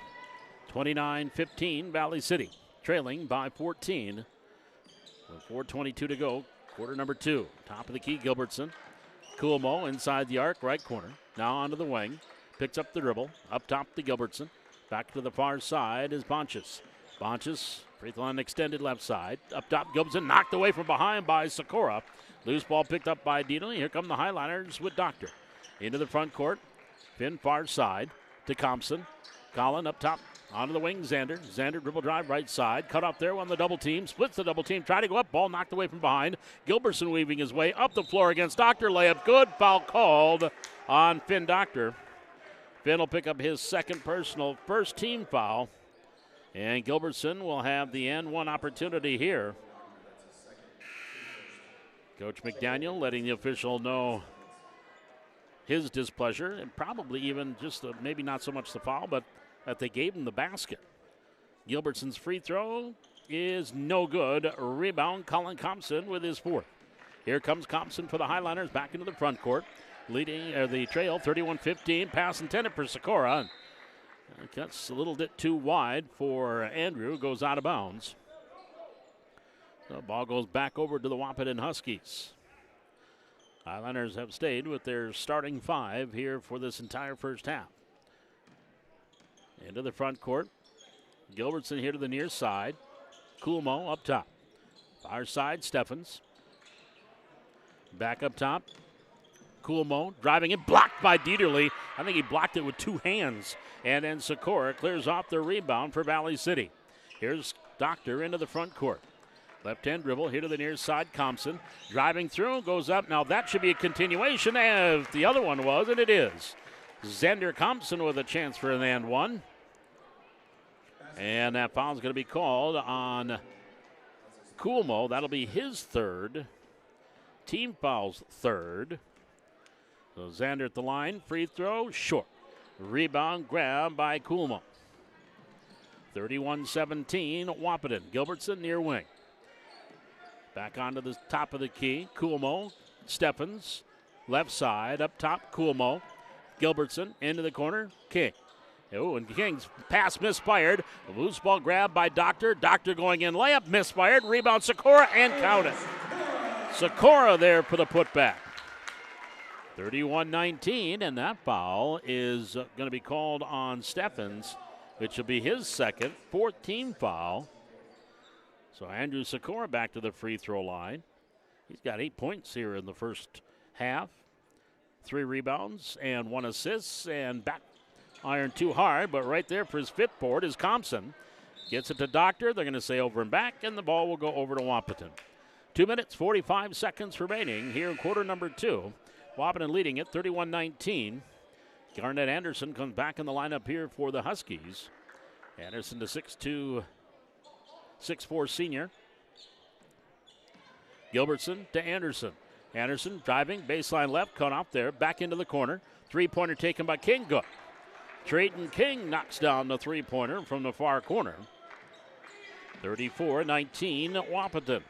29-15 Valley City, trailing by 14 with 4:22 to go. Quarter number 2. Top of the key, Gilbertson. Coolmo inside the arc, right corner. Now onto the wing. Picks up the dribble. Up top to Gilbertson. Back to the far side is Bonches. Bonches, free throw line extended left side. Up top, Gilbertson knocked away from behind by Sikora. Loose ball picked up by Deedley. Here come the Highliners with Doctor. Into the front court. Finn far side to Thompson. Collin up top. Onto the wing, Xander. Xander dribble drive right side. Cut off there on the double team. Splits the double team. Try to go up. Ball knocked away from behind. Gilbertson weaving his way up the floor against Doctor. Layup good. Foul called on Finn Doctor. Finn will pick up his second personal, first team foul. And Gilbertson will have the N1 opportunity here. Coach McDaniel letting the official know his displeasure, and probably even just maybe not so much the foul, but that they gave him the basket. Gilbertson's free throw is no good. Rebound, Colin Thompson with his fourth. Here comes Thompson for the Highliners back into the front court. Leading the trail, 31-15. Pass intended for Sikora. That's a little bit too wide for Andrew. Goes out of bounds. The ball goes back over to the Wahpeton Huskies. Highliners have stayed with their starting 5 here for this entire first half. Into the front court. Gilbertson here to the near side. Coolmo up top. Far side, Steffens. Back up top. Coolmo driving it, blocked by Dieterle. I think he blocked it with 2 hands. And then Sikora clears off the rebound for Valley City. Here's Doctor into the front court. Left-hand dribble here to the near side. Thompson driving through, goes up. Now that should be a continuation, as the other one was, and it is. Xander Thompson with a chance for an and one. And that foul is going to be called on Coolmo. That'll be his third. Team fouls third. So Xander at the line. Free throw, short. Rebound grab by Coolmo. 31-17, Wahpeton. Gilbertson near wing. Back onto the top of the key. Coolmo, Steffens. Left side, up top, Coolmo. Gilbertson into the corner, King. Oh, and King's pass misfired. A loose ball grab by Doctor. Doctor going in, layup misfired. Rebound, Sikora, and counted. Sikora there for the putback. 31-19, and that foul is going to be called on Steffens, which will be his second, 4th team foul. So Andrew Sikora back to the free throw line. He's got 8 points here in the first half. 3 rebounds and 1 assist, and back iron too hard, but right there for his 5th board is Thompson. Gets it to Doctor. They're going to say over and back, and the ball will go over to Wahpeton. 2 minutes, 45 seconds remaining here in quarter number 2. Wahpeton leading it 31-19. Garnett Anderson comes back in the lineup here for the Huskies. Anderson, the 6'2", 6'4" senior. Gilbertson to Anderson. Anderson driving, baseline left, cut off there, back into the corner. Three-pointer taken by King, good. Trayton King knocks down the three-pointer from the far corner. 34-19 Wahpeton.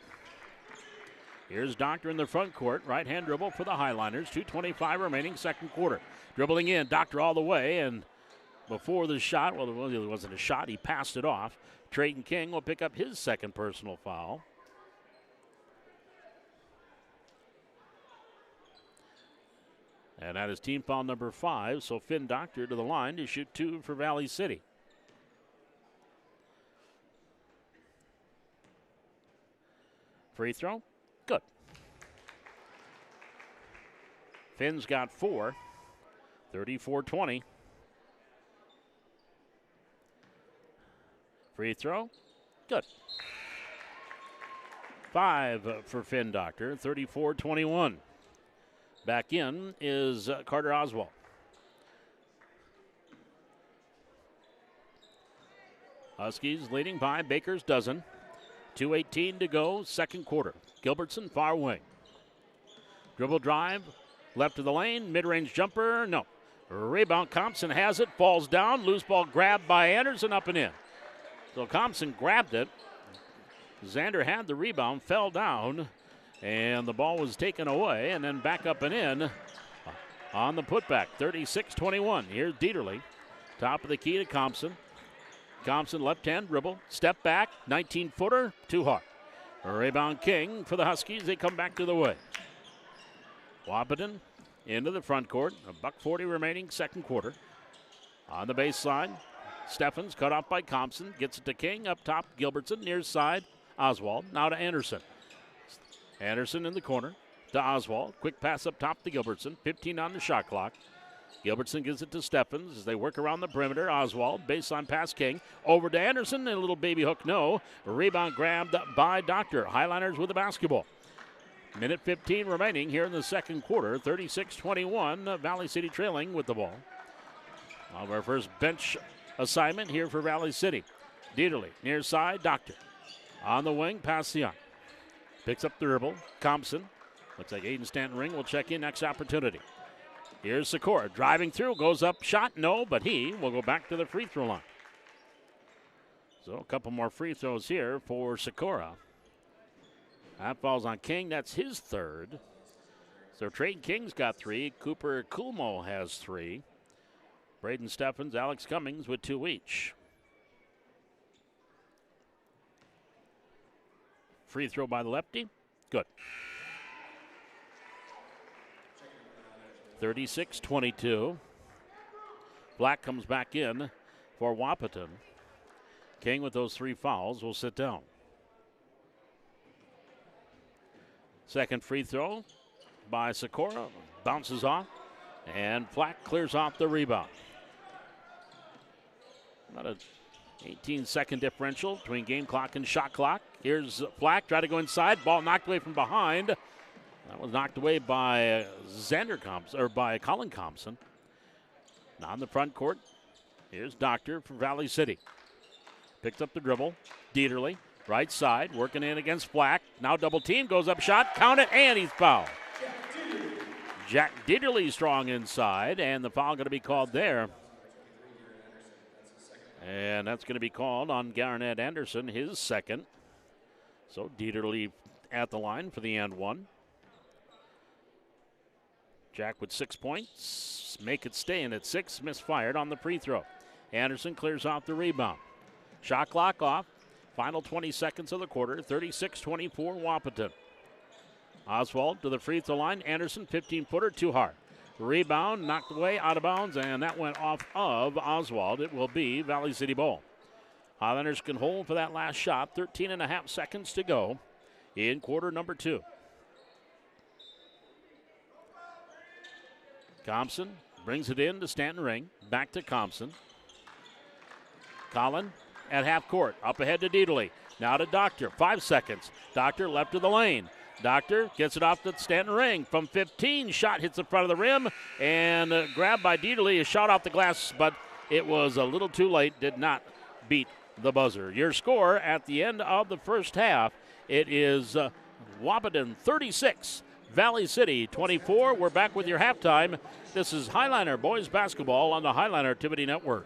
Here's Doctor in the front court. Right-hand dribble for the Highliners. 2:25 remaining, second quarter. Dribbling in, Doctor all the way, and before the shot, well, it wasn't a shot, he passed it off. Trayton King will pick up his second personal foul. And that is team foul number 5, so Finn Doctor to the line to shoot 2 for Valley City. Free throw, good. Finn's got 4, 34-20. Free throw, good. 5 for Finn Doctor, 34-21. Back in is Carter Oswald. Huskies leading by Baker's dozen. 2:18 to go, second quarter. Gilbertson, far wing. Dribble drive, left of the lane, mid-range jumper, no. Rebound, Compson has it, falls down, loose ball grabbed by Anderson, up and in. So Compson grabbed it. Xander had the rebound, fell down, and the ball was taken away, and then back up and in on the putback. 36-21. Here's Dieterle. Top of the key to Compson. Compson left-hand dribble. Step back. 19-footer. Too hard. Rebound King for the Huskies. They come back to the way. Wahpeton into the front court. $1:40 remaining, second quarter. On the baseline, Steffens cut off by Compson. Gets it to King. Up top, Gilbertson. Near side, Oswald. Now to Anderson. Anderson in the corner to Oswald. Quick pass up top to Gilbertson. 15 on the shot clock. Gilbertson gives it to Steffens as they work around the perimeter. Oswald, baseline pass King. Over to Anderson, and a little baby hook, no. Rebound grabbed by Doctor. Highliners with the basketball. Minute 15 remaining here in the second quarter. 36-21, Valley City trailing with the ball. Our first bench assignment here for Valley City. Dieterle, near side, Doctor. On the wing, pass the arm. Picks up the dribble. Compson. Looks like Aiden Stanton-Ring will check in next opportunity. Here's Sikora driving through. Goes up. Shot. No, but he will go back to the free throw line. So a couple more free throws here for Sikora. That falls on King. That's his third. So Trayton King's got 3. Cooper Kulmo has 3. Braden Steffens, Alex Cummings with 2 each. Free throw by the lefty. Good. 36-22. Black comes back in for Wahpeton. King with those 3 fouls will sit down. Second free throw by Sikora. Bounces off. And Flack clears off the rebound. About a 18-second differential between game clock and shot clock. Here's Flack, try to go inside. Ball knocked away from behind. That was knocked away by by Colin Compson. Now in the front court, here's Doctor for Valley City. Picks up the dribble. Dieterle, right side, working in against Flack. Now double team, goes up shot, count it, and he's fouled. Jack Dieterle strong inside, and the foul going to be called there. And that's going to be called on Garnett Anderson, his second. So Dieterle at the line for the and one. Jack with 6 points. Make it stay in at 6. Misfired on the free throw. Anderson clears off the rebound. Shot clock off. Final 20 seconds of the quarter. 36-24 Wahpeton. Oswald to the free throw line. Anderson, 15-footer, too hard. Rebound, knocked away, out of bounds, and that went off of Oswald. It will be Valley City ball. Highlanders can hold for that last shot. 13.5 seconds to go in quarter number 2. Compson brings it in to Stanton-Ring. Back to Compson. Collin at half court. Up ahead to Dieterle. Now to Doctor. 5 seconds. Doctor left of the lane. Doctor gets it off to Stanton-Ring from 15. Shot hits the front of the rim and grabbed by Dieterle. A shot off the glass, but it was a little too late. Did not beat the buzzer. Your score at the end of the first half, it is Wahpeton 36, Valley City 24. We're back with your halftime. This is Highliner Boys Basketball on the Highliner Activity Network.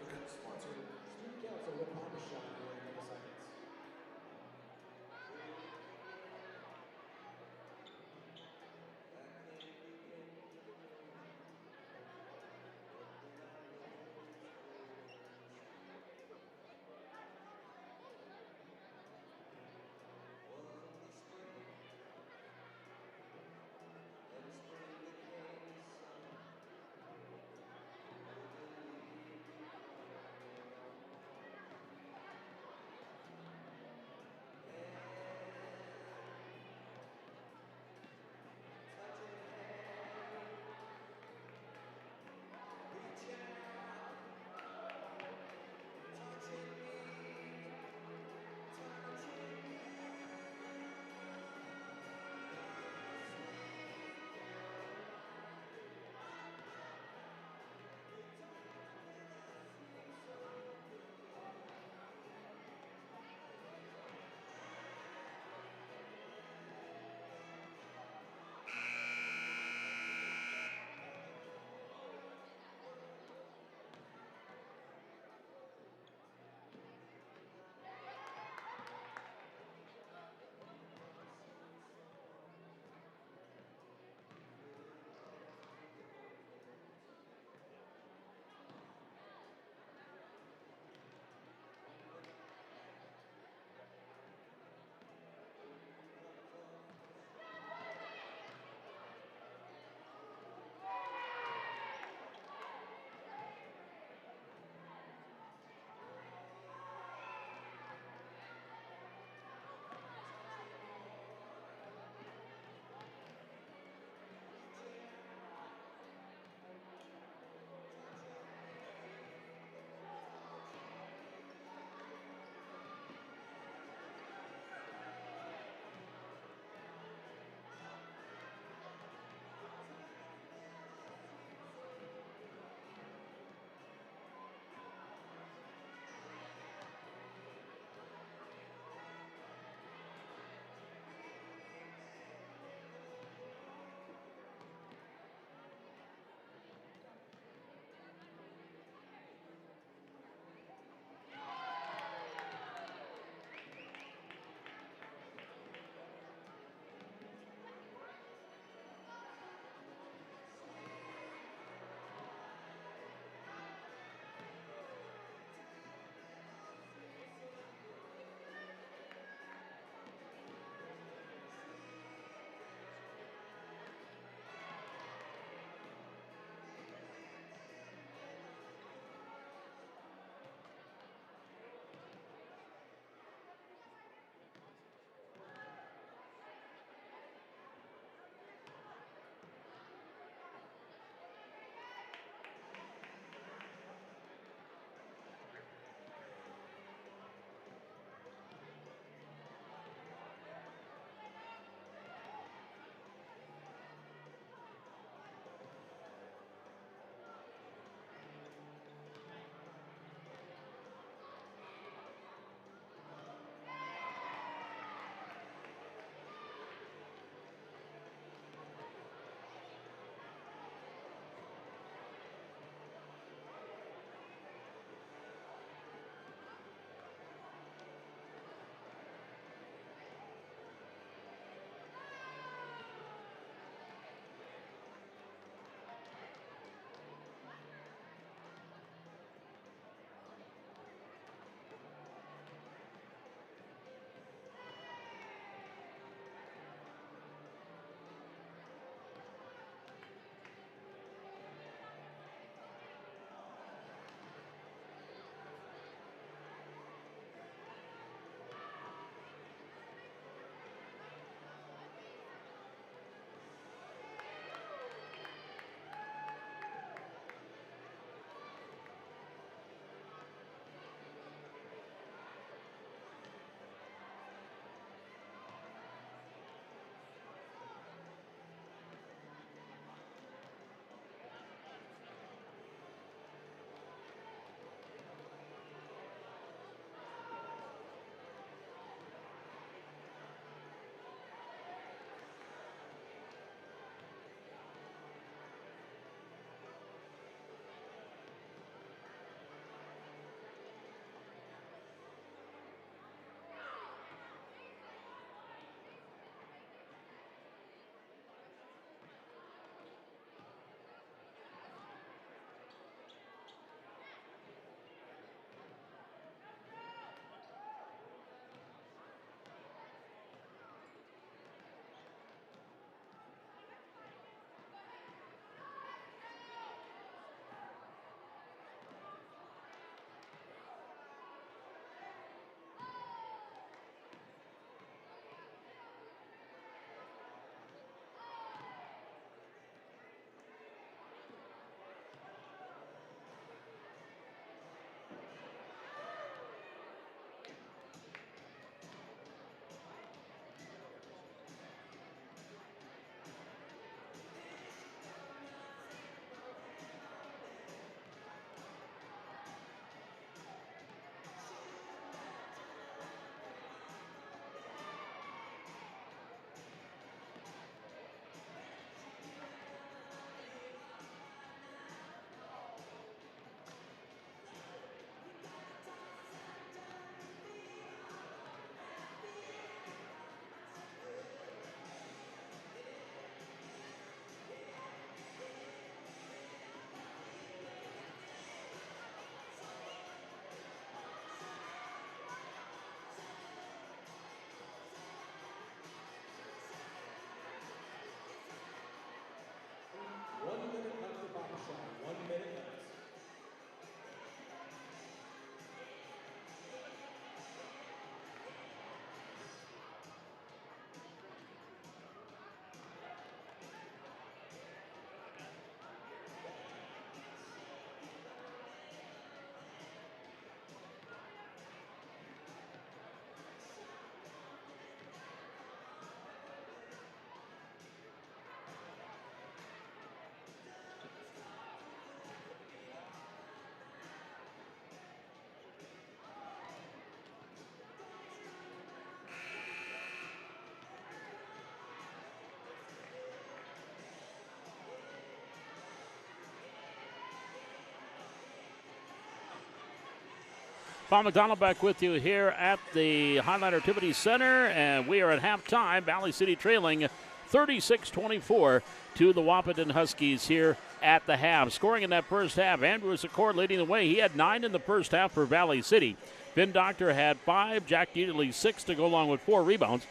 Paul McDonald back with you here at the Highline Activity Center, and we are at halftime. Valley City trailing 36-24 to the Wahpeton Huskies here at the half. Scoring in that first half, Andrew Secor leading the way. He had 9 in the first half for Valley City. Ben Doctor had 5, Jack Dieterle 6 to go along with 4 rebounds,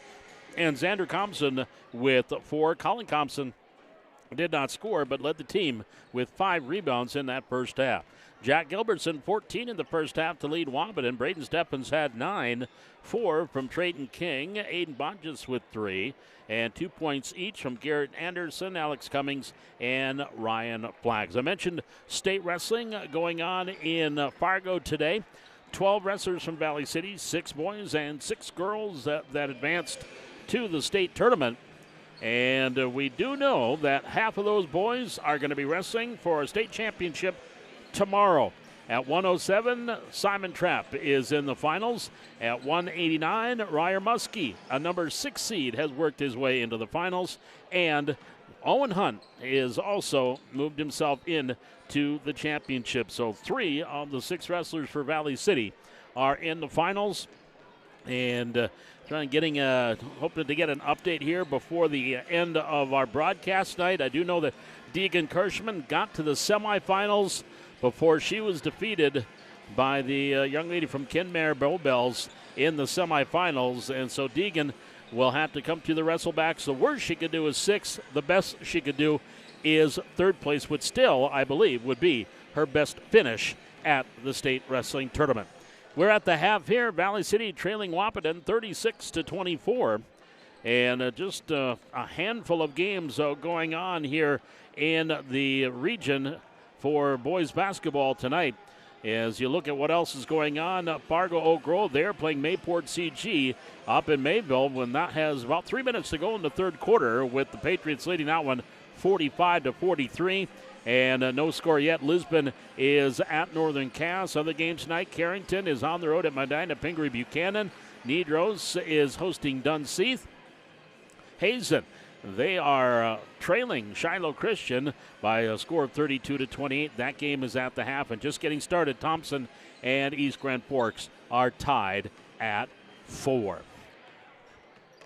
and Xander Thompson with 4. Colin Thompson did not score, but led the team with 5 rebounds in that first half. Jack Gilbertson, 14 in the first half to lead Wahpeton. Braden Stephens had 9, 4 from Trayton King, Aiden Bonges with 3, and 2 points each from Garrett Anderson, Alex Cummings, and Ryan Flags. I mentioned state wrestling going on in Fargo today. 12 wrestlers from Valley City, 6 boys and 6 girls that advanced to the state tournament. And we do know that half of those boys are going to be wrestling for a state championship tomorrow. At 107, Simon Trapp is in the finals. At 189, Ryer Muskie, a number 6 seed, has worked his way into the finals. And Owen Hunt is also moved himself in to the championship. So 3 of the 6 wrestlers for Valley City are in the finals. And hoping to get an update here before the end of our broadcast night. I do know that Deegan Kirschman got to the semifinals before she was defeated by the young lady from Kenmare Bowbells in the semifinals. And so Deegan will have to come to the wrestlebacks. The worst she could do is 6th. The best she could do is 3rd place, which still, I believe, would be her best finish at the state wrestling tournament. We're at the half here. Valley City trailing Wahpeton 36-24. And just a handful of games going on here in the region for boys basketball tonight. As you look at what else is going on, Fargo Oak Grove, they're playing Mayport CG up in Mayville when that has about 3 minutes to go in the third quarter, with the Patriots leading that one 45-43. And no score yet. Lisbon is at Northern Cass. Other games tonight, Carrington is on the road at Medina Pingree Buchanan. Nedros is hosting Dunseith. Hazen, they are trailing Shiloh Christian by a score of 32-28. That game is at the half and just getting started. Thompson and East Grand Forks are tied at 4.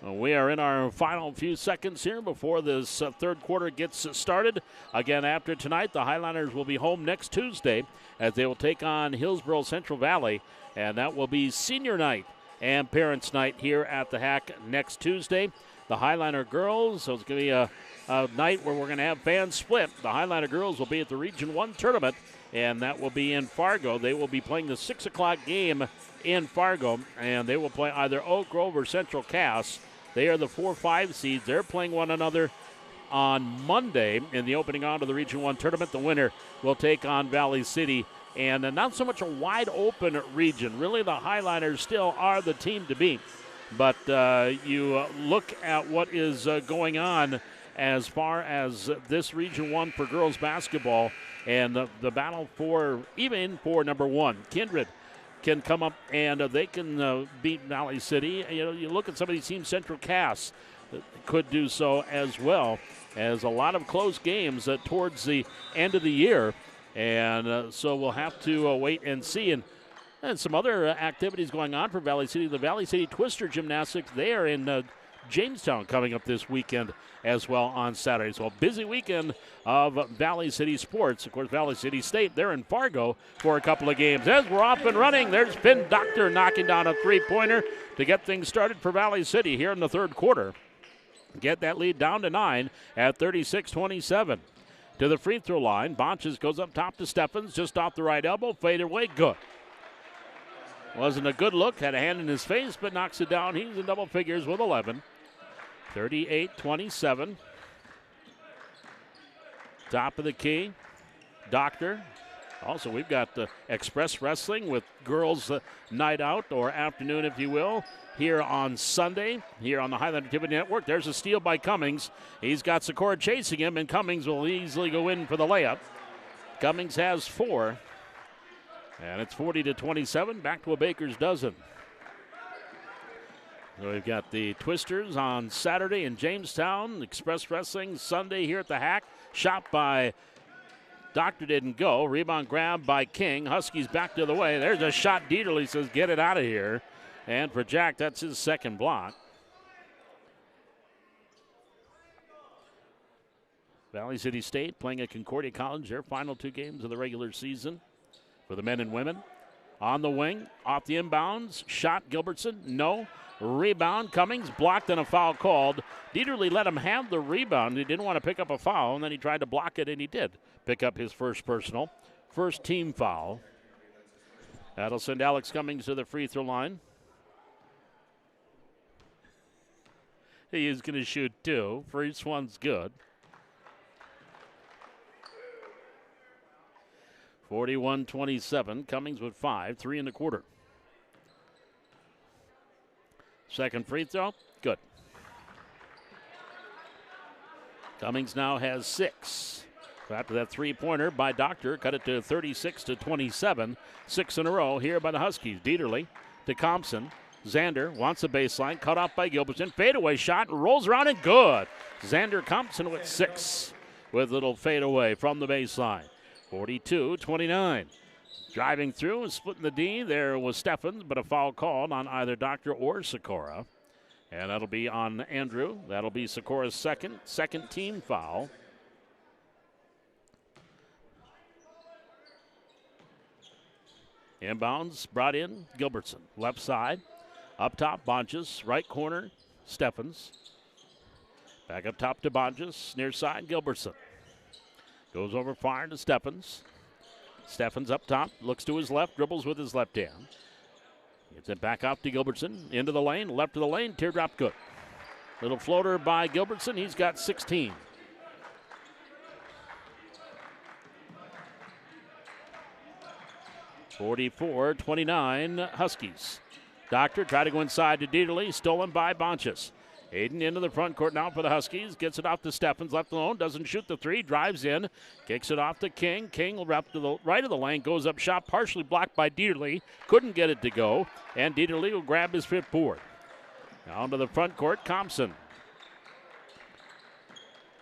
We are in our final few seconds here before this third quarter gets started. Again, after tonight, the Highliners will be home next Tuesday as they will take on Hillsborough Central Valley, and that will be senior night and parents' night here at the Hack next Tuesday. The Highliner girls, so it's going to be a night where we're going to have fans split. The Highliner girls will be at the Region 1 tournament, and that will be in Fargo. They will be playing the 6 o'clock game in Fargo, and they will play either Oak Grove or Central Cass. They are the 4-5 seeds. They're playing one another on Monday in the opening round of the Region 1 tournament. The winner will take on Valley City. And not so much a wide open region. Really, the Highliners still are the team to beat. But you look at what is going on as far as this Region 1 for girls basketball and the battle for number 1. Kindred can come up and they can beat Valley City. You look at some of these teams, Central Cass could do so as well, as a lot of close games towards the end of the year. And so we'll have to wait and see. And some other activities going on for Valley City. The Valley City Twister Gymnastics, they are in Jamestown coming up this weekend as well on Saturday. So a busy weekend of Valley City sports. Of course, Valley City State, they're in Fargo for a couple of games. As we're off and running, there's Ben Doctor knocking down a three-pointer to get things started for Valley City here in the third quarter. Get that lead down to 9 at 36-27. To the free throw line, Bonches goes up top to Stephens, just off the right elbow, fade away, good. Wasn't a good look, had a hand in his face, but knocks it down. He's in double figures with 11. 38-27. Top of the key, Doctor. Also, we've got the Express Wrestling with girls' night out, or afternoon, if you will, here on Sunday, here on the Highland Activity Network. There's a steal by Cummings. He's got Sikora chasing him, and Cummings will easily go in for the layup. Cummings has 4. And it's 40-27, back to a baker's dozen. So we've got the Twisters on Saturday in Jamestown, Express Wrestling Sunday here at the Hack, shot by Doctor didn't go. Rebound grabbed by King. Huskies back to the way. There's a shot. Dieterle says, get it out of here. And for Jack, that's his second block. Valley City State playing at Concordia College, their final 2 games of the regular season for the men and women. On the wing, off the inbounds, shot Gilbertson, no. Rebound, Cummings, blocked and a foul called. Dieterle let him have the rebound. He didn't want to pick up a foul, and then he tried to block it, and he did pick up his first personal. First team foul. That'll send Alex Cummings to the free throw line. He is going to shoot 2. First one's good. 41-27. Cummings with 5, 3 in the quarter. Second free throw, good. Cummings now has 6. After that three-pointer by Doctor, cut it to 36-27. 6 in a row here by the Huskies. Dieterle to Thompson. Xander wants a baseline, cut off by Gilbertson. Fadeaway shot, rolls around and good. Xander Thompson with 6 with a little fadeaway from the baseline. 42-29. Driving through and splitting the D, there was Steffens, but a foul called on either Doctor or Sikora. And that'll be on Andrew. That'll be Sikora's second team foul. Inbounds brought in, Gilbertson. Left side, up top, Bonches. Right corner, Steffens. Back up top to Bonches, near side, Gilbertson. Goes over far to Steffens. Steffens up top, looks to his left, dribbles with his left hand. Gets it back out to Gilbertson, into the lane, left of the lane, teardrop good. Little floater by Gilbertson, he's got 16. (44-29) Huskies. Doctor tried to go inside to Dieterle, stolen by Bonches. Aiden into the front court now for the Huskies. Gets it off to Steffens, left alone. Doesn't shoot the 3. Drives in. Kicks it off to King. King will wrap to the right of the lane. Goes up shot, partially blocked by Dieterle. Couldn't get it to go. And Dieterle will grab his 5th board. Down to the front court, Thompson.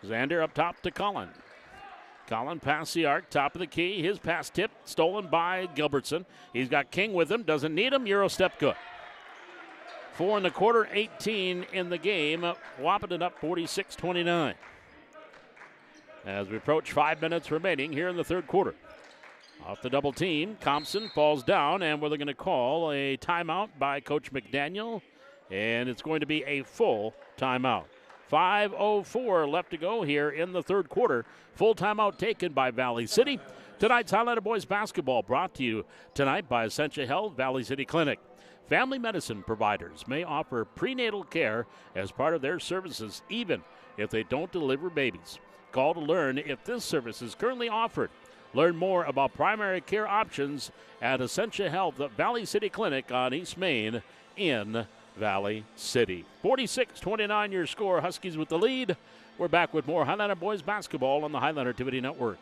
Xander up top to Cullen. Cullen past the arc, top of the key. His pass tipped, stolen by Gilbertson. He's got King with him. Doesn't need him. Euro step good. 4 in the quarter, 18 in the game. Wahpeton up 46-29. As we approach 5 minutes remaining here in the third quarter. Off the double team, Thompson falls down, and we're going to call a timeout by Coach McDaniel, and it's going to be a full timeout. 5:04 left to go here in the third quarter. Full timeout taken by Valley City. Tonight's Highlander Boys basketball brought to you tonight by Essentia Health Valley City Clinic. Family medicine providers may offer prenatal care as part of their services, even if they don't deliver babies. Call to learn if this service is currently offered. Learn more about primary care options at Essentia Health Valley City Clinic on East Main in Valley City. 46-29 your score. Huskies with the lead. We're back with more Highlander Boys basketball on the Highlander TV Network.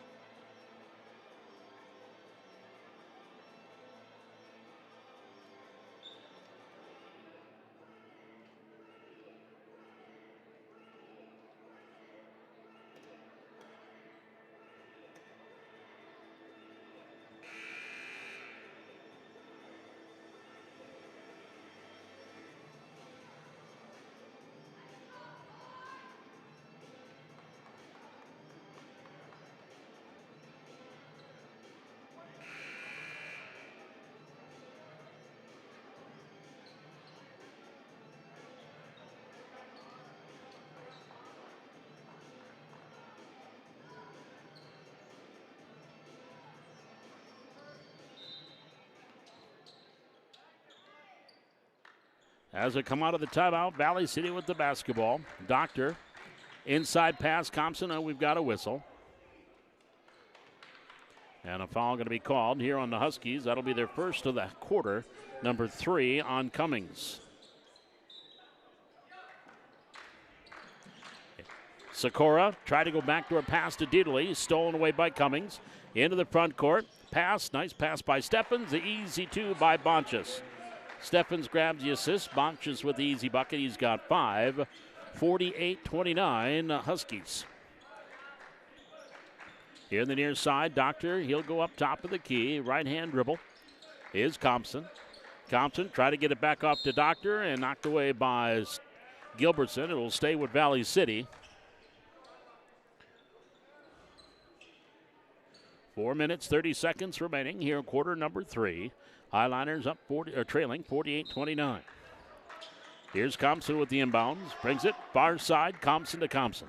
As we come out of the timeout, Valley City with the basketball. Doctor, inside pass, Thompson, and we've got a whistle. And a foul going to be called here on the Huskies. That'll be their first of the quarter, number 3 on Cummings. Sikora tried to go back to a pass to Dieterle, stolen away by Cummings. Into the front court, pass, nice pass by Steffens, the easy 2 by Bonches. Steffens grabs the assist. Bonches with the easy bucket. He's got 5. 48-29 Huskies. Here in the near side, Doctor, he'll go up top of the key. Right-hand dribble is Thompson. Thompson try to get it back off to Doctor and knocked away by Gilbertson. It will stay with Valley City. 4 minutes, 30 seconds remaining here in quarter number 3. Highliners up trailing 48-29. Here's Thompson with the inbounds. Brings it far side, Thompson to Thompson.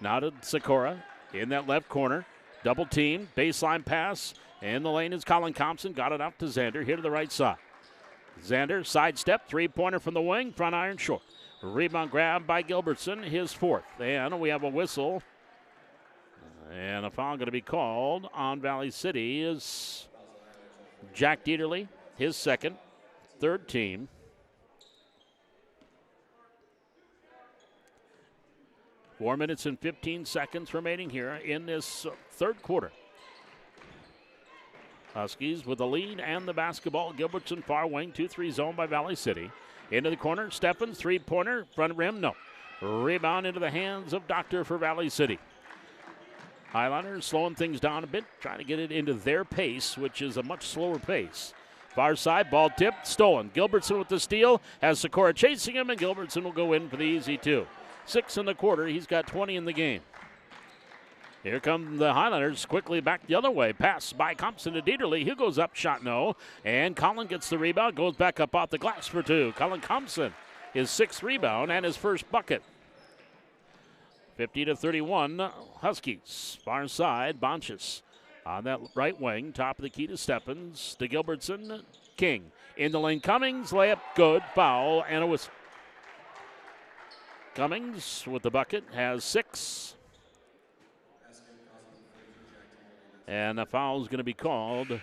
Now to Sikora in that left corner. Double team, baseline pass. In the lane is Colin Thompson. Got it out to Xander here to the right side. Xander, sidestep, three-pointer from the wing, front iron short. Rebound grab by Gilbertson, his 4th. And we have a whistle. And a foul going to be called on Valley City is Jack Dieterle, his 2nd, 3rd team. Four minutes and 15 seconds remaining here in this 3rd quarter. Huskies with the lead and the basketball. Gilbertson far wing, 2-3 zone by Valley City. Into the corner, Stephens, three-pointer, front rim, no. Rebound into the hands of Doctor for Valley City. Highliners slowing things down a bit, trying to get it into their pace, which is a much slower pace. Far side, ball tipped, stolen. Gilbertson with the steal, has Sikora chasing him, and Gilbertson will go in for the easy 2. 6 in the quarter, he's got 20 in the game. Here come the Highlanders quickly back the other way. Pass by Thompson to Dieterle. He goes up, shot no. And Colin gets the rebound, goes back up off the glass for 2. Colin Thompson, his 6th rebound and his 1st bucket. 50-31, Huskies. Far side, Bonchus on that right wing. Top of the key to Stephens, to Gilbertson, King. In the lane, Cummings, layup, good, foul, and a whistle. Cummings with the bucket has 6. And a foul is going to be called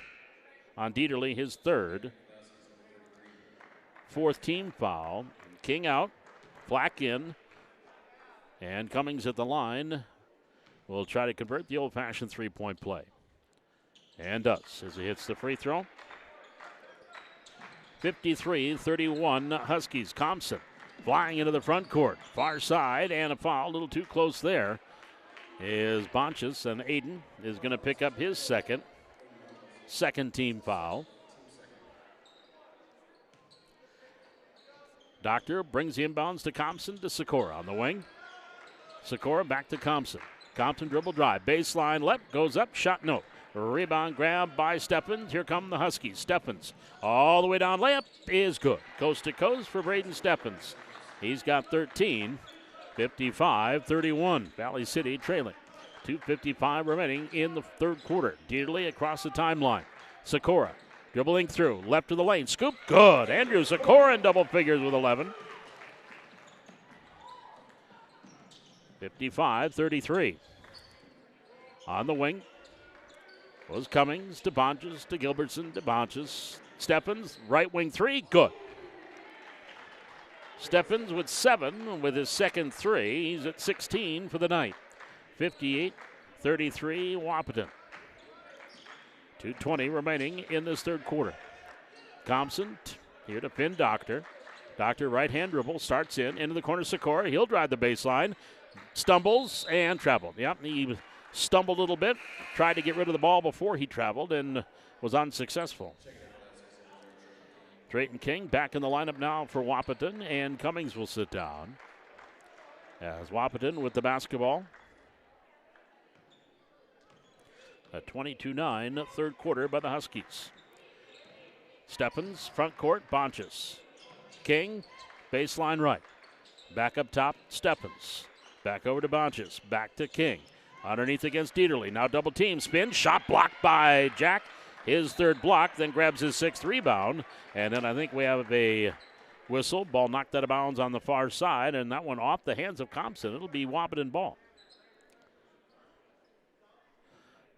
on Dieterle, his 3rd. 4th team foul. King out, Flack in, and Cummings at the line will try to convert the old-fashioned three-point play. And does as he hits the free throw. 53-31 Huskies. Thompson flying into the front court. Far side and a foul. A little too close there is Bonchus, and Aiden is going to pick up his 2nd team foul. Doctor brings the inbounds to Thompson to Sikora on the wing. Sikora back to Thompson. Thompson dribble drive. Baseline left. Goes up. Shot no. Rebound grab by Stephens. Here come the Huskies. Stephens all the way down. Layup is good. Coast to coast for Braden Stephens. He's got 13. 55-31. Valley City trailing. 2:55 remaining in the 3rd quarter. Dieterle across the timeline. Sikora dribbling through. Left to the lane. Scoop. Good. Andrew Sikora in double figures with 11. 55-33. On the wing was Cummings to Bonchus to Gilbertson to Bonchus. Stephens, right wing 3, good. Stephens with 7 with his 2nd 3. He's at 16 for the night. 58-33 Wahpeton. 2:20 remaining in this 3rd quarter. Thompson here to pin Doctor. Doctor right-hand dribble, starts into the corner. Sikora, he'll drive the baseline. Stumbles and traveled. Yep, he stumbled a little bit. Tried to get rid of the ball before he traveled and was unsuccessful. Drayton King back in the lineup now for Wahpeton, and Cummings will sit down. As Wahpeton with the basketball. A 22-9 3rd quarter by the Huskies. Stephens, front court, Bonchus. King, baseline right. Back up top, Stephens. Back over to Bonchus. Back to King. Underneath against Dieterle. Now double team. Spin. Shot blocked by Jack. His 3rd block. Then grabs his 6th rebound. And then I think we have a whistle. Ball knocked out of bounds on the far side. And that one off the hands of Thompson. It'll be Wahpeton ball.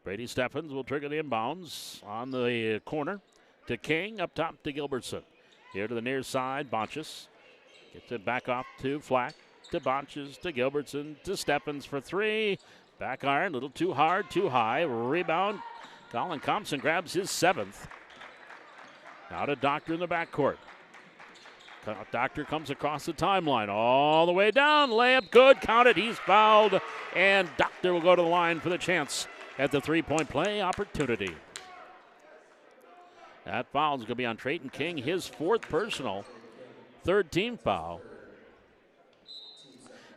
Brady Stephens will trigger the inbounds on the corner to King. Up top to Gilbertson. Here to the near side. Bonchus gets it back off to Flack. To Bonchus, to Gilbertson, to Stephens for 3. Back iron, a little too hard, too high. Rebound. Colin Thompson grabs his 7th. Now to Doctor in the backcourt. Doctor comes across the timeline all the way down. Layup good, count it. He's fouled, and Doctor will go to the line for the chance at the three-point play opportunity. That foul is going to be on Trayton King, his 4th personal, 3rd team foul.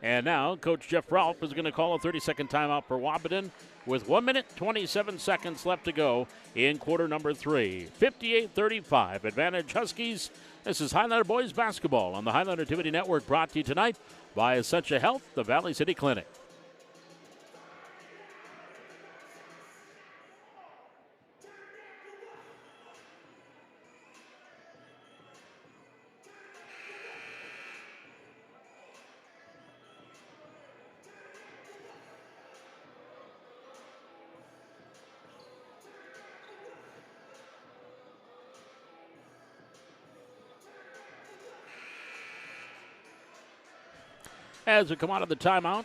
And now Coach Jeff Ralph is going to call a 30-second timeout for Wahpeton with 1 minute, 27 seconds left to go in quarter number 3. 58-35, advantage Huskies. This is Highlander Boys Basketball on the Highlander TV Network, brought to you tonight by Essentia Health, the Valley City Clinic. As we come out of the timeout,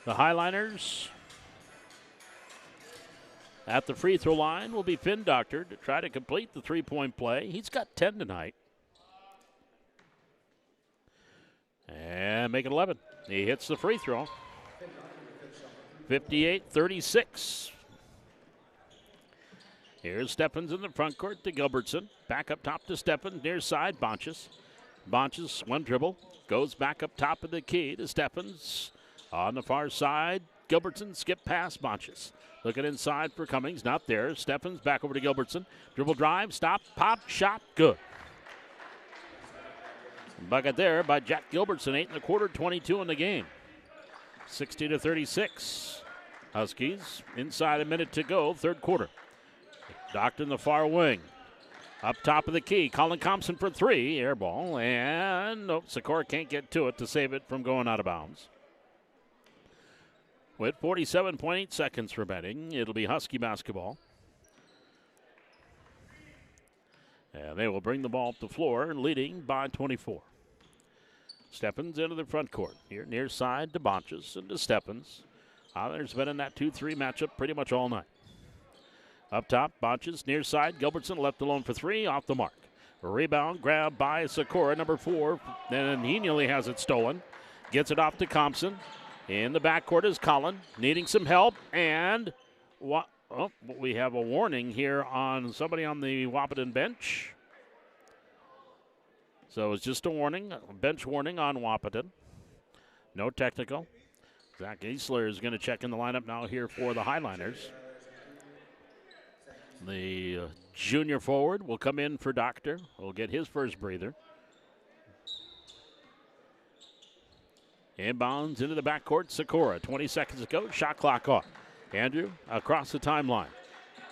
the Highliners at the free throw line will be Finn Doctor to try to complete the three-point play. He's got 10 tonight. And make it 11. He hits the free throw. 58-36. Here's Stephens in the front court to Gilbertson. Back up top to Stephens, near side, Bonches. Bonches, one dribble, goes back up top of the key to Stephens. On the far side, Gilbertson skip past Bonches. Looking inside for Cummings, not there. Stephens back over to Gilbertson. Dribble drive, stop, pop, shot, good. Bucket there by Jack Gilbertson, 8 1/4, 22 in the game. 60-36. Huskies inside a minute to go, 3rd quarter. Doctor in the far wing. Up top of the key, Colin Thompson for 3, air ball, and nope, Sikora can't get to it to save it from going out of bounds. With 47.8 seconds remaining, it'll be Husky basketball. And they will bring the ball up the floor, leading by 24. Stephens into the front court. Here near side to Bonches and to Stephens. There's been in that 2-3 matchup pretty much all night. Up top, Bonches, near side, Gilbertson left alone for 3, off the mark. Rebound, grab by Sikora, number 4, and he nearly has it stolen. Gets it off to Thompson. In the backcourt is Collin, needing some help, and we have a warning here on somebody on the Wahpeton bench. So it's just a warning, a bench warning on Wahpeton. No technical. Zach Easler is going to check in the lineup now here for the Highliners. The junior forward will come in for Doctor. Will get his first breather. Inbounds into the backcourt, Sikora. 20 seconds to go, shot clock off. Andrew across the timeline.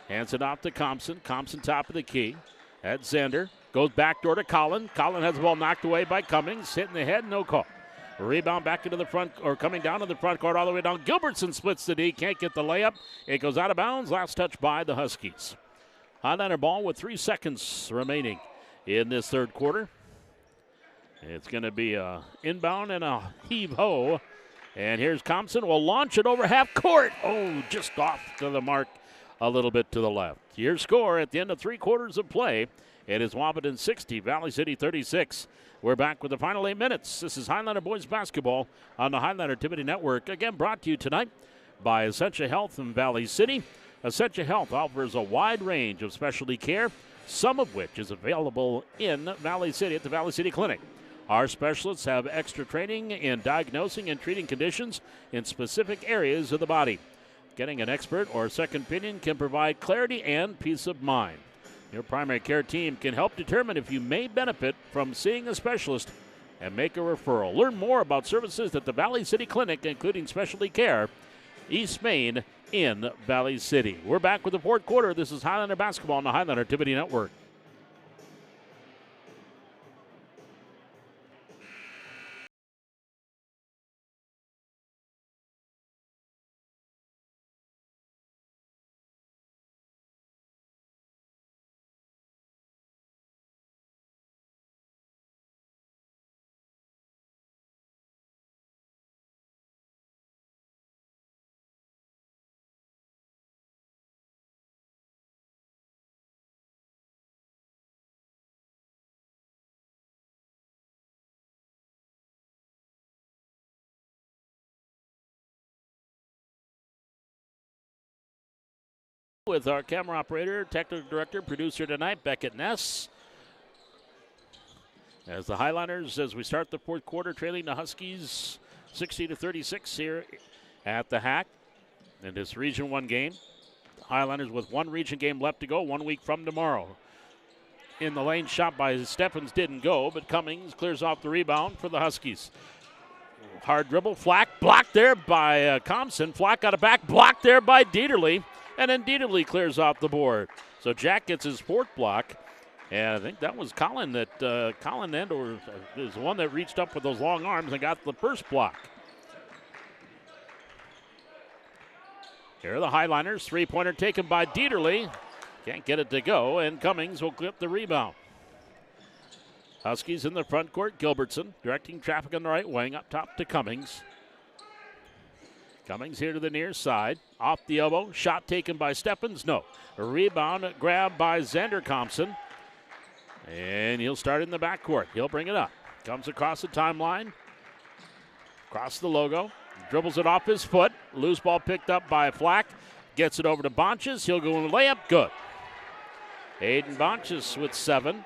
Hands it off to Thompson. Thompson top of the key. That's Zander. Goes backdoor to Collin. Collin has the ball knocked away by Cummings. Hit in the head, no call. Rebound back into the front, or coming down to the front court all the way down. Gilbertson splits the D, can't get the layup. It goes out of bounds. Last touch by the Huskies. Highlander ball with 3 seconds remaining in this 3rd quarter. It's going to be a inbound and a heave-ho. And here's Thompson. Will launch it over half court. Oh, just off to the mark a little bit to the left. Your score at the end of 3 quarters of play. It is Wahpeton 60, Valley City 36. We're back with the final 8 minutes. This is Highlander Boys Basketball on the Highlander TV Network. Again, brought to you tonight by Essentia Health in Valley City. Essentia Health offers a wide range of specialty care, some of which is available in Valley City at the Valley City Clinic. Our specialists have extra training in diagnosing and treating conditions in specific areas of the body. Getting an expert or second opinion can provide clarity and peace of mind. Your primary care team can help determine if you may benefit from seeing a specialist and make a referral. Learn more about services at the Valley City Clinic, including specialty care, East Main in Valley City. We're back with the 4th quarter. This is Highlander Basketball on the Highlander TV Network. with our camera operator, technical director, producer tonight, Beckett Ness. As the Highliners, as we start the fourth quarter, trailing the Huskies 60-36 here at the Hack in this Region 1 game. The Highliners with one region game left to go, 1 week from tomorrow. In the lane, shot by Stephens didn't go, but Cummings clears off the rebound for the Huskies. Hard dribble, Flack blocked there by Thompson. Flack got it back, blocked there by Dieterle, and then Dieterle clears off the board. So Jack gets his fourth block, and I think that was Colin Colin Endor is the one that reached up with those long arms and got the first block. Here are the Highliners, three-pointer taken by Dieterle. Can't get it to go, and Cummings will clip the rebound. Huskies in the front court. Gilbertson directing traffic on the right wing, up top to Cummings. Cummings here to the near side. Off the elbow. Shot taken by Stephens. No. A rebound grabbed by Xander Thompson. And he'll start in the backcourt. He'll bring it up. Comes across the timeline. Across the logo. Dribbles it off his foot. Loose ball picked up by Flack. Gets it over to Bonches. He'll go in the layup. Good. Aiden Bonches with 7.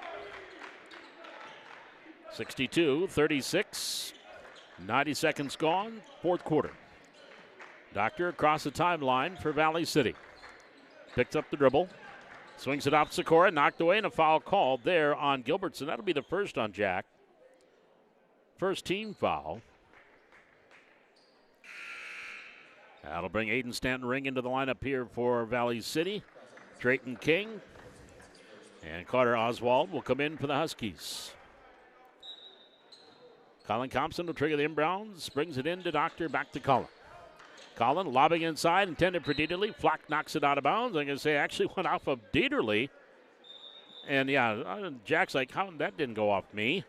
62-36. 90 seconds gone. Fourth quarter. Doctor across the timeline for Valley City. Picks up the dribble. Swings it off Sikora. Knocked away and a foul called there on Gilbertson. That'll be the first on Jack. First team foul. That'll bring Aiden Stanton-Ring into the lineup here for Valley City. Drayton King and Carter Oswald will come in for the Huskies. Colin Thompson will trigger the inbounds, brings it in to Doctor, back to Colin. Colin lobbing inside, intended for Dieterle. Flack knocks it out of bounds. I'm going to say actually went off of Dieterle. And yeah, Jack's like, how that didn't go off me.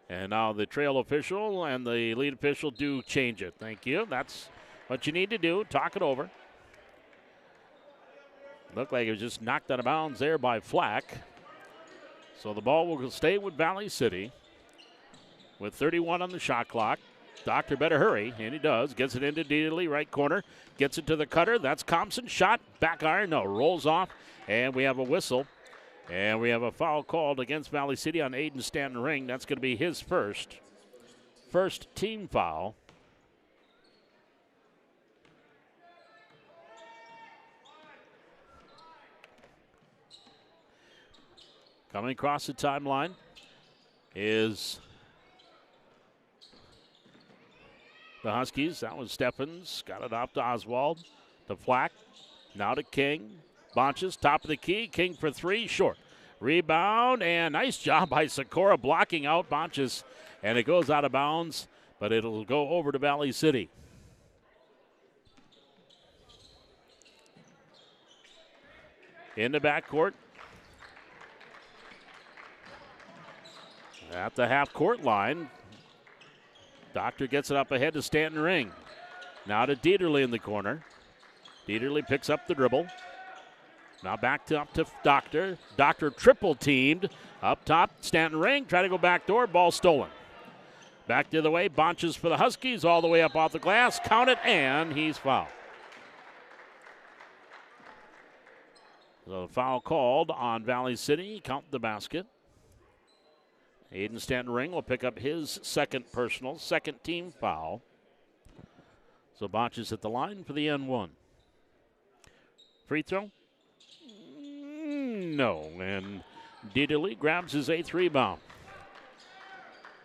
And now the trail official and the lead official do change it. Thank you. That's what you need to do. Talk it over. Looked like it was just knocked out of bounds there by Flack. So the ball will stay with Valley City with 31 on the shot clock. Doctor better hurry, and he does. Gets it into Dieterle, right corner. Gets it to the cutter. That's Thompson. Shot, back iron, no, rolls off, and we have a whistle. And we have a foul called against Valley City on Aiden Stanton-Ring. That's going to be his first team foul. Coming across the timeline is the Huskies. That was Stephens. Got it off to Oswald. To Flack. Now to King. Bonches, top of the key. King for three. Short. Rebound. And nice job by Sikora blocking out Bonches. And it goes out of bounds, but it'll go over to Valley City. In the backcourt. At the half-court line. Doctor gets it up ahead to Stanton-Ring. Now to Dieterle in the corner. Dieterle picks up the dribble. Now up to Doctor. Doctor triple teamed. Up top, Stanton-Ring. Try to go back door. Ball stolen. Back the other way. Bonches for the Huskies. All the way up off the glass. Count it, and he's fouled. So the foul called on Valley City. Count the basket. Aiden Stanton-Ring will pick up his second team foul. So Bonches at the line for the N1. Free throw? No. And Dieterle grabs his 8th rebound.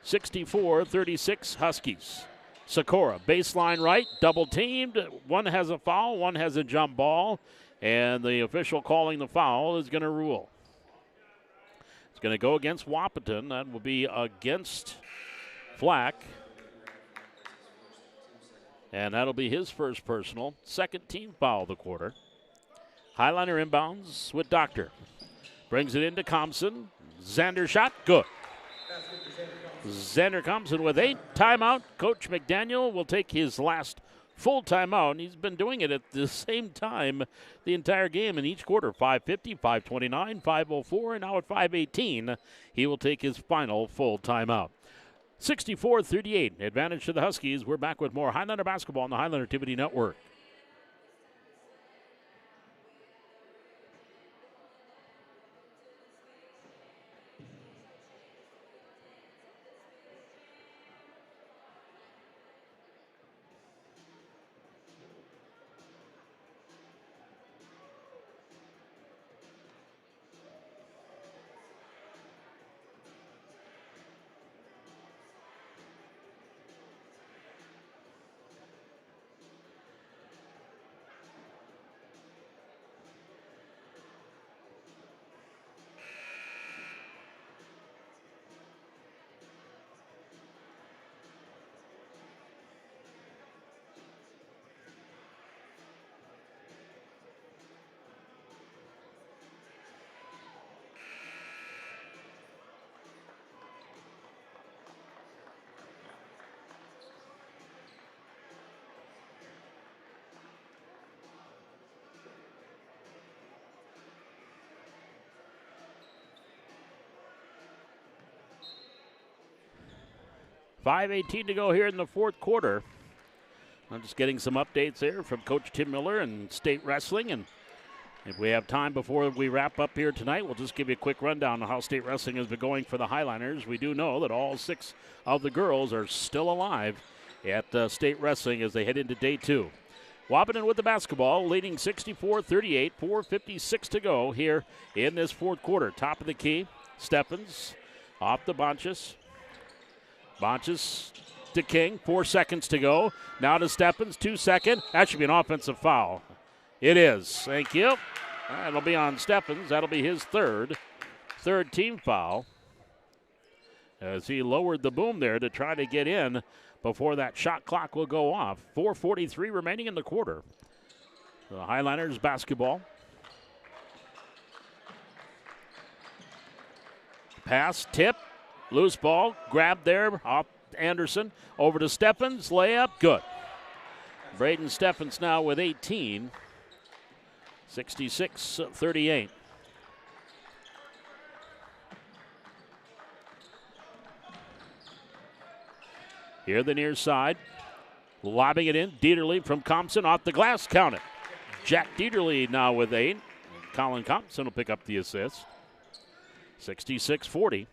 64-36 Huskies. Sikora, baseline right, double teamed. One has a foul, one has a jump ball. And the official calling the foul is going to rule. It's going to go against Wahpeton. That will be against Flack. And that'll be his first personal. Second team foul of the quarter. Highliner inbounds with Doctor. Brings it into Thompson. Xander shot. Good. Xander Thompson with 8. Timeout. Coach McDaniel will take his last full timeout, and he's been doing it at the same time the entire game in each quarter. 5:50, 5:29, 5:04, and now at 5:18, he will take his final full timeout. 64-38, advantage to the Huskies. We're back with more Highlander basketball on the Highlander TV Network. 5:18 to go here in the fourth quarter. I'm just getting some updates there from Coach Tim Miller and State Wrestling. And if we have time before we wrap up here tonight, we'll just give you a quick rundown of how State Wrestling has been going for the Highliners. We do know that all 6 of the girls are still alive at State Wrestling as they head into day 2. Wahpeton with the basketball, leading 64-38, 4:56 to go here in this fourth quarter. Top of the key, Stephens off the Bonches. Bonches to King, 4 seconds to go. Now to Stephens, 2 seconds. That should be an offensive foul. It is. Thank you. That'll be on Stephens. That'll be his third team foul, as he lowered the boom there to try to get in before that shot clock will go off. 4:43 remaining in the quarter. The Highliners basketball. Pass, tip, loose ball, grab there off Anderson. Over to Stephens, layup, good. Braden Stephens now with 18. 66-38. Here the near side. Lobbing it in. Dieterle from Compson off the glass. Count it. Jack Dieterle now with 8. Colin Compson will pick up the assist. 66-40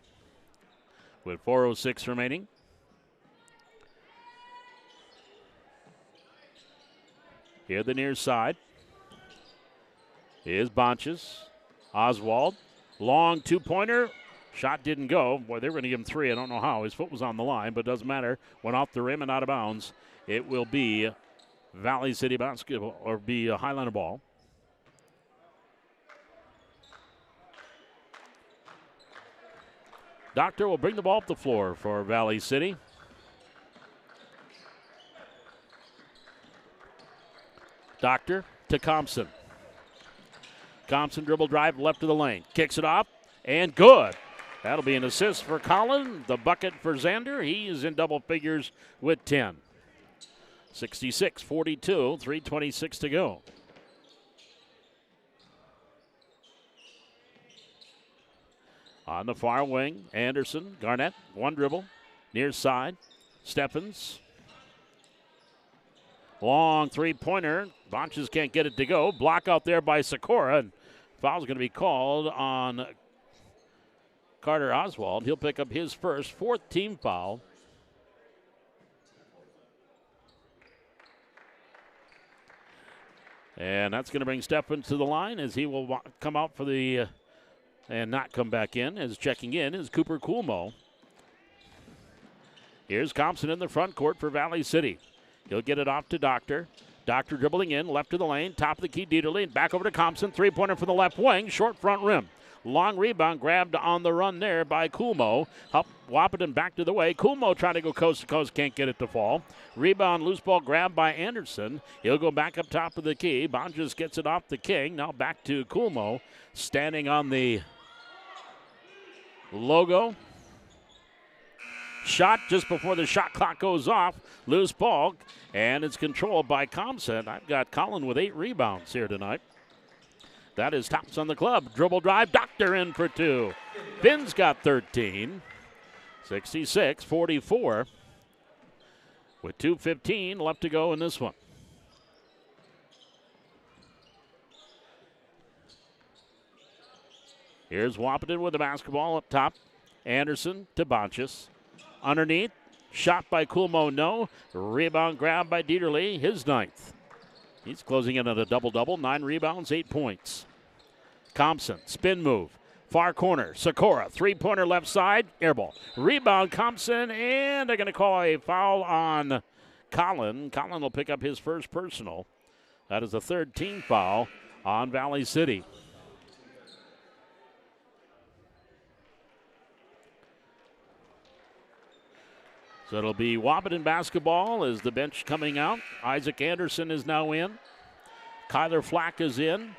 with 4:06 remaining. Here the near side. Is Bonches. Oswald. Long 2-pointer. Shot didn't go. Boy, they were going to give him 3. I don't know how. His foot was on the line, but it doesn't matter. Went off the rim and out of bounds. It will be Valley City basketball, or be a Highliner ball. Doctor will bring the ball up the floor for Valley City. Doctor to Compson. Compson dribble drive left of the lane. Kicks it off, and good. That'll be an assist for Colin. The bucket for Xander. He is in double figures with 10. 66-42, 3:26 to go. On the far wing, Anderson, Garnett, one dribble, near side, Stephens. Long 3-pointer. Bonches can't get it to go. Block out there by Sikora, and foul's going to be called on Carter Oswald. He'll pick up his first, 4th team foul. And that's going to bring Stephens to the line as he will come out for the and not come back in. As checking in is Cooper Coolmo. Here's Compson in the front court for Valley City. He'll get it off to Doctor. Doctor dribbling in, left of the lane, top of the key, Dieterle, back over to Compson. 3-pointer from the left wing, short front rim. Long rebound grabbed on the run there by Coolmo. Help Wahpeton back to the way. Coolmo trying to go coast to coast, can't get it to fall. Rebound, loose ball grabbed by Anderson. He'll go back up top of the key. Bonges gets it off the King. Now back to Coolmo, standing on the logo. Shot just before the shot clock goes off. Loose ball, and it's controlled by Compson. I've got Colin with 8 rebounds here tonight. That is tops on the club. Dribble drive, Doctor in for 2. Finn's got 13. 66-44 with 2:15 left to go in this one. Here's Wahpeton with the basketball up top. Anderson to Bonches. Underneath, shot by Coolmo, no. Rebound grab by Dieterle, his 9th. He's closing in on a double-double, 9 rebounds, 8 points. Compson, spin move, far corner, Sikora, 3-pointer left side, air ball. Rebound, Compson, and they're going to call a foul on Colin. Colin will pick up his first personal. That is the 3rd team foul on Valley City. So it'll be Wahpeton basketball as the bench coming out. Isaac Anderson is now in. Kyler Flack is in.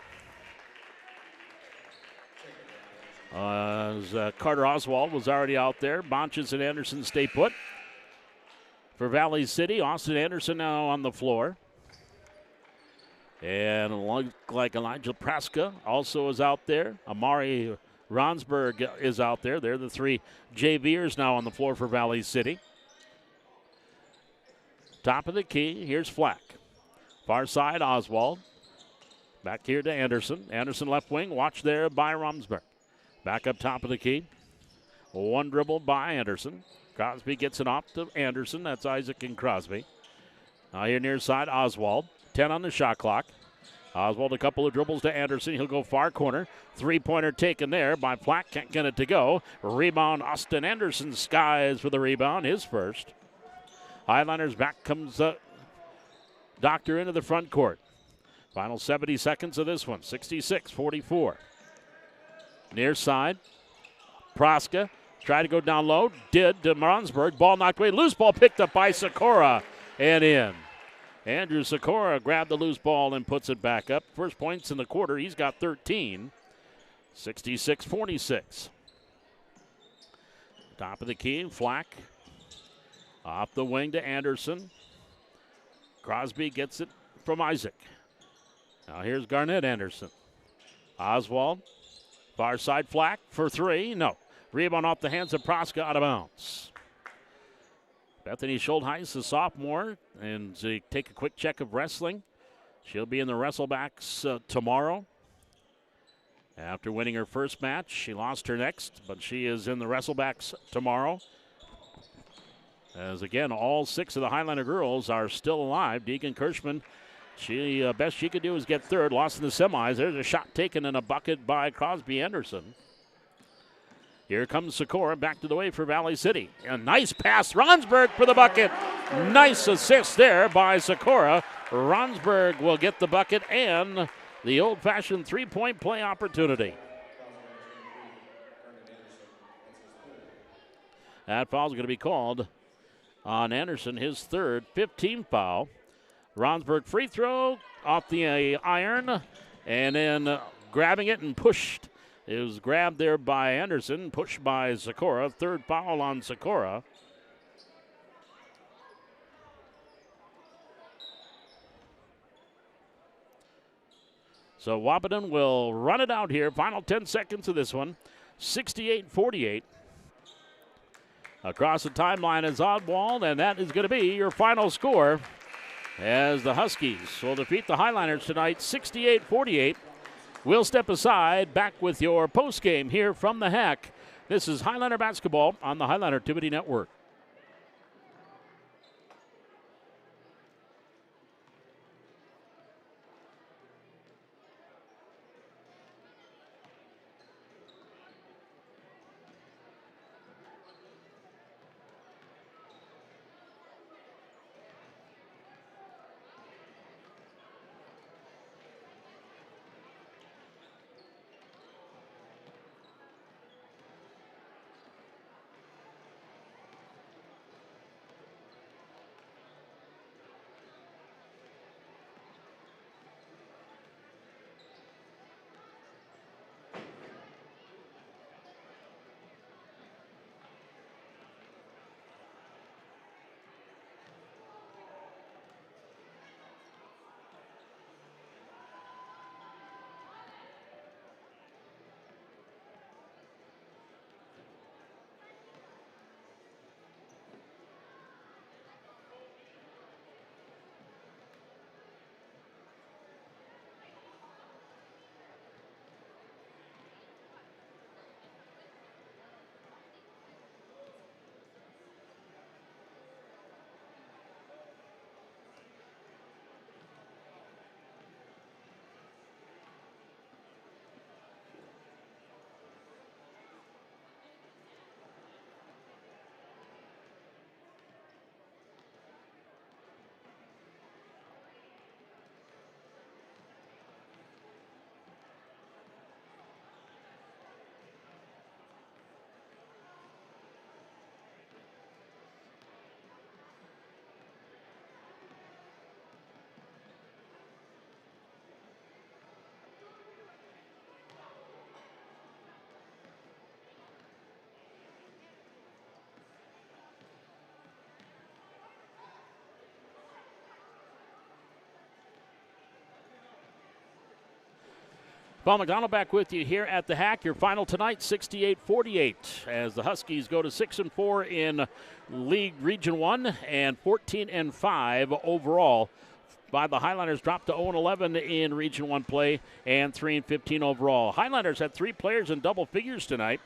Carter Oswald was already out there. Bonches and Anderson stay put. For Valley City, Austin Anderson now on the floor. And like Elijah Praska also is out there. Amari Ronsberg is out there. They're the 3 JVers now on the floor for Valley City. Top of the key, here's Flack. Far side, Oswald. Back here to Anderson. Anderson left wing, watched there by Romsberg. Back up top of the key. One dribble by Anderson. Crosby gets it off to Anderson. That's Isaac and Crosby. Now here near side, Oswald. 10 on the shot clock. Oswald a couple of dribbles to Anderson. He'll go far corner. Three-pointer taken there by Flack. Can't get it to go. Rebound, Austin Anderson skies for the rebound. His first. Highlanders back comes Doctor into the front court. Final 70 seconds of this one. 66-44. Near side. Praska tried to go down low. Did to Ronsberg. Ball knocked away. Loose ball picked up by Sikora and in. Andrew Sikora grabbed the loose ball and puts it back up. First points in the quarter. He's got 13. 66-46. Top of the key. Flack. Off the wing to Anderson. Crosby gets it from Isaac. Now here's Garnett Anderson. Oswald. Far side, Flack for three. No. Rebound off the hands of Praska, out of bounds. Bethany Schultheis, the sophomore, and to take a quick check of wrestling. She'll be in the wrestlebacks tomorrow. After winning her first match, she lost her next, but she is in the wrestlebacks tomorrow. As again, all 6 of the Highlander girls are still alive. Deegan Kirschman, best she could do is get third. Lost in the semis. There's a shot taken and a bucket by Crosby Anderson. Here comes Sikora back to the way for Valley City. A nice pass. Ronsberg for the bucket. Nice assist there by Sikora. Ronsberg will get the bucket and the old-fashioned three-point play opportunity. That foul is going to be called on Anderson, his third, 15th foul. Ronsberg free throw off the iron, and then grabbing it and pushed. It was grabbed there by Anderson, pushed by Sikora. Third foul on Sikora. So Wahpeton will run it out here. Final 10 seconds of this one. 68-48. Across the timeline is Oswald, and that is going to be your final score as the Huskies will defeat the Highlanders tonight, 68-48. We'll step aside, back with your postgame here from the Hack. This is Highlander basketball on the Highlander Activity Network. Paul McDonald back with you here at the Hack. Your final tonight, 68-48, as the Huskies go to 6-4 in League Region 1 and 14-5 overall. By the Highlanders dropped to 0-11 in Region 1 play and 3-15 overall. Highlanders had 3 players in double figures tonight.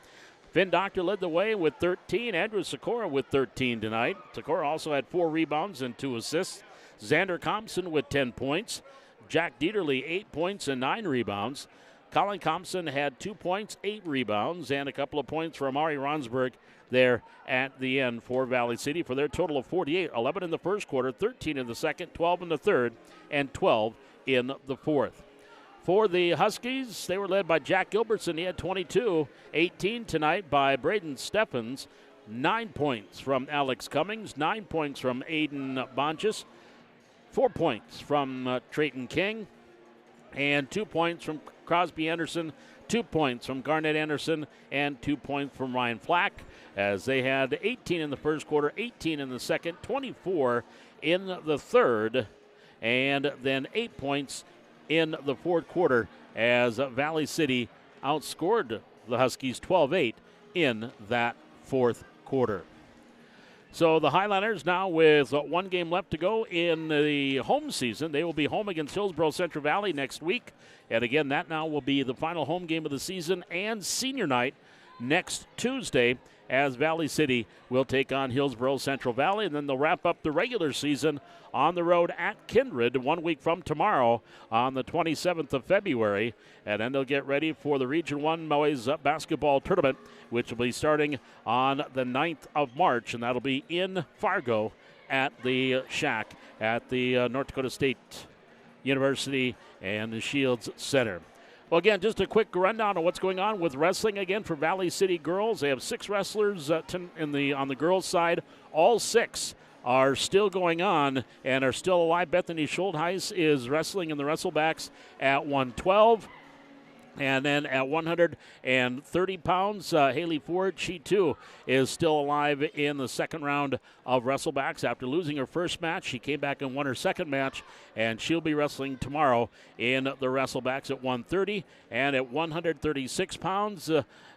Finn Doctor led the way with 13. Andrew Sikora with 13 tonight. Sikora also had 4 rebounds and 2 assists. Xander Compson with 10 points. Jack Dieterle 8 points and 9 rebounds. Colin Compson had 2 points, 8 rebounds, and a couple of points for Amari Ronsberg there at the end for Valley City for their total of 48. 11 in the first quarter, 13 in the second, 12 in the third, and 12 in the fourth. For the Huskies, they were led by Jack Gilbertson. He had 22. 18 tonight by Braden Steffens. 9 points from Alex Cummings. 9 points from Aiden Bonchis. 4 points from Trayton King. And 2 points from Crosby Anderson. 2 points from Garnett Anderson. And 2 points from Ryan Flack, as they had 18 in the first quarter, 18 in the second, 24 in the third, and then 8 points in the fourth quarter as Valley City outscored the Huskies 12-8 in that fourth quarter. So the Highlanders now with 1 game left to go in the home season. They will be home against Hillsborough Central Valley next week. And again, that now will be the final home game of the season and senior night next Tuesday, as Valley City will take on Hillsborough Central Valley. And then they'll wrap up the regular season on the road at Kindred 1 week from tomorrow on the 27th of February. And then they'll get ready for the Region 1 Boys Basketball Tournament, which will be starting on the 9th of March. And that'll be in Fargo at the Shack at the North Dakota State University and the Shields Center. Well, again, just a quick rundown of what's going on with wrestling again for Valley City girls. They have 6 wrestlers on the girls' side. All 6 are still going on and are still alive. Bethany Schultheis is wrestling in the wrestlebacks at 112. And then at 130 pounds, Haley Ford, she too is still alive in the second round of wrestlebacks. After losing her first match, she came back and won her second match, and she'll be wrestling tomorrow in the wrestlebacks at 130. And at 136 pounds,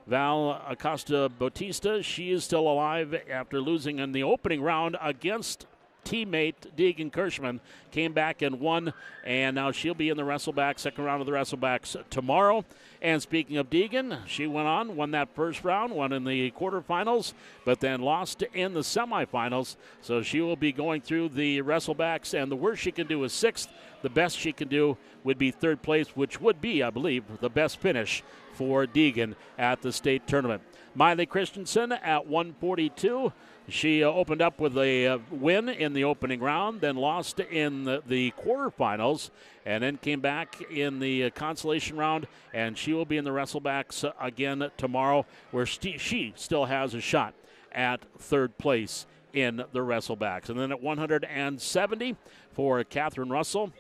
Val Acosta Bautista, she is still alive after losing in the opening round against teammate Deegan Kirschman, came back and won, and now she'll be in the wrestleback, second round of the wrestlebacks tomorrow. And speaking of Deegan, she won that first round, won in the quarterfinals, but then lost in the semifinals. So she will be going through the wrestlebacks, and the worst she can do is 6th. The best she can do would be 3rd place, which would be, I believe, the best finish for Deegan at the state tournament. Miley Christensen at 142. She opened up with a win in the opening round, then lost in the quarterfinals, and then came back in the consolation round, and she will be in the wrestlebacks again tomorrow, where she still has a shot at 3rd place in the wrestlebacks. And then at 170 for Catherine Russell.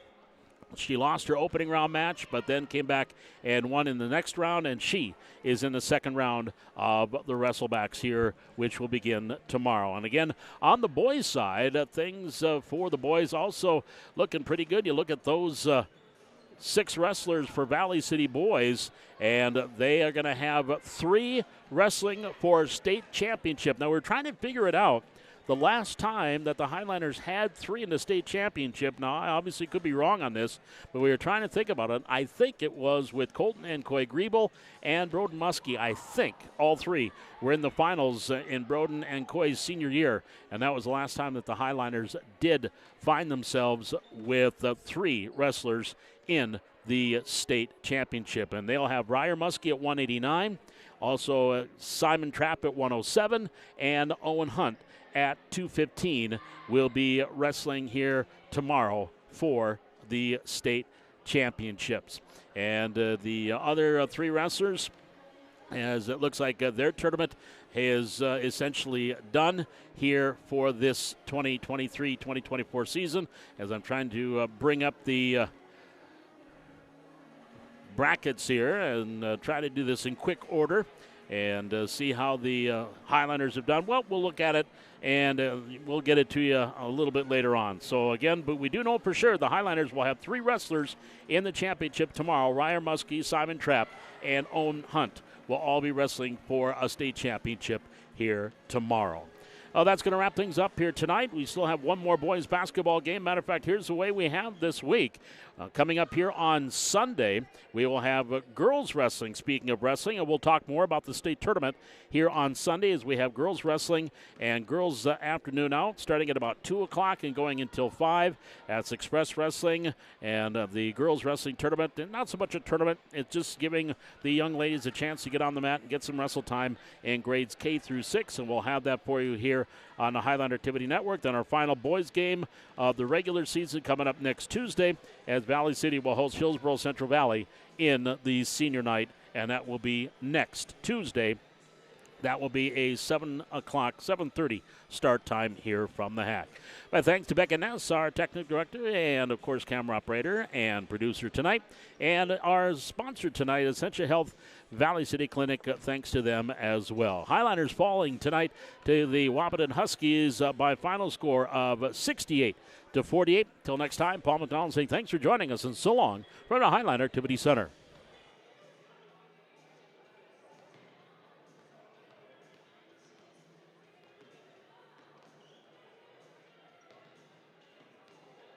She lost her opening round match, but then came back and won in the next round, and she is in the second round of the wrestlebacks here, which will begin tomorrow. And again, on the boys' side, things for the boys also looking pretty good. You look at those 6 wrestlers for Valley City boys, and they are going to have 3 wrestling for state championship. Now, we're trying to figure it out. The last time that the Highlanders had 3 in the state championship, now I obviously could be wrong on this, but we were trying to think about it. I think it was with Colton and Coy Griebel and Broden Muskie. I think all 3 were in the finals in Broden and Coy's senior year, and that was the last time that the Highlanders did find themselves with 3 wrestlers in the state championship. And they'll have Ryer Muskie at 189, also Simon Trapp at 107, and Owen Hunt at 215 will be wrestling here tomorrow for the state championships. And the other 3 wrestlers, as it looks like their tournament is essentially done here for this 2023-2024 season, as I'm trying to bring up the brackets here and try to do this in quick order. and see how the Highlanders have done. Well, we'll look at it, and we'll get it to you a little bit later on. So, again, but we do know for sure the Highlanders will have 3 wrestlers in the championship tomorrow. Ryer Muskie, Simon Trapp, and Owen Hunt will all be wrestling for a state championship here tomorrow. That's going to wrap things up here tonight. We still have one more boys basketball game. Matter of fact, here's the way we have this week. Coming up here on Sunday, we will have girls wrestling. Speaking of wrestling, and we'll talk more about the state tournament here on Sunday as we have girls wrestling and girls afternoon out starting at about 2 o'clock and going until 5. That's Express Wrestling and the girls wrestling tournament. And not so much a tournament, it's just giving the young ladies a chance to get on the mat and get some wrestle time in grades K through 6. And we'll have that for you here on the Highlander Activity Network. Then our final boys game of the regular season coming up next Tuesday as Valley City will host Hillsborough Central Valley in the senior night, and that will be next Tuesday. That will be a 7:30 start time here from the Hack. My thanks to Becca Ness, our technical director, and of course camera operator and producer tonight. And our sponsor tonight, Essentia Health Valley City Clinic, thanks to them as well. Highlanders falling tonight to the Wahpeton Huskies by final score of 68-48. Till next time, Paul McDonald saying thanks for joining us and so long from the Highlander Activity Center.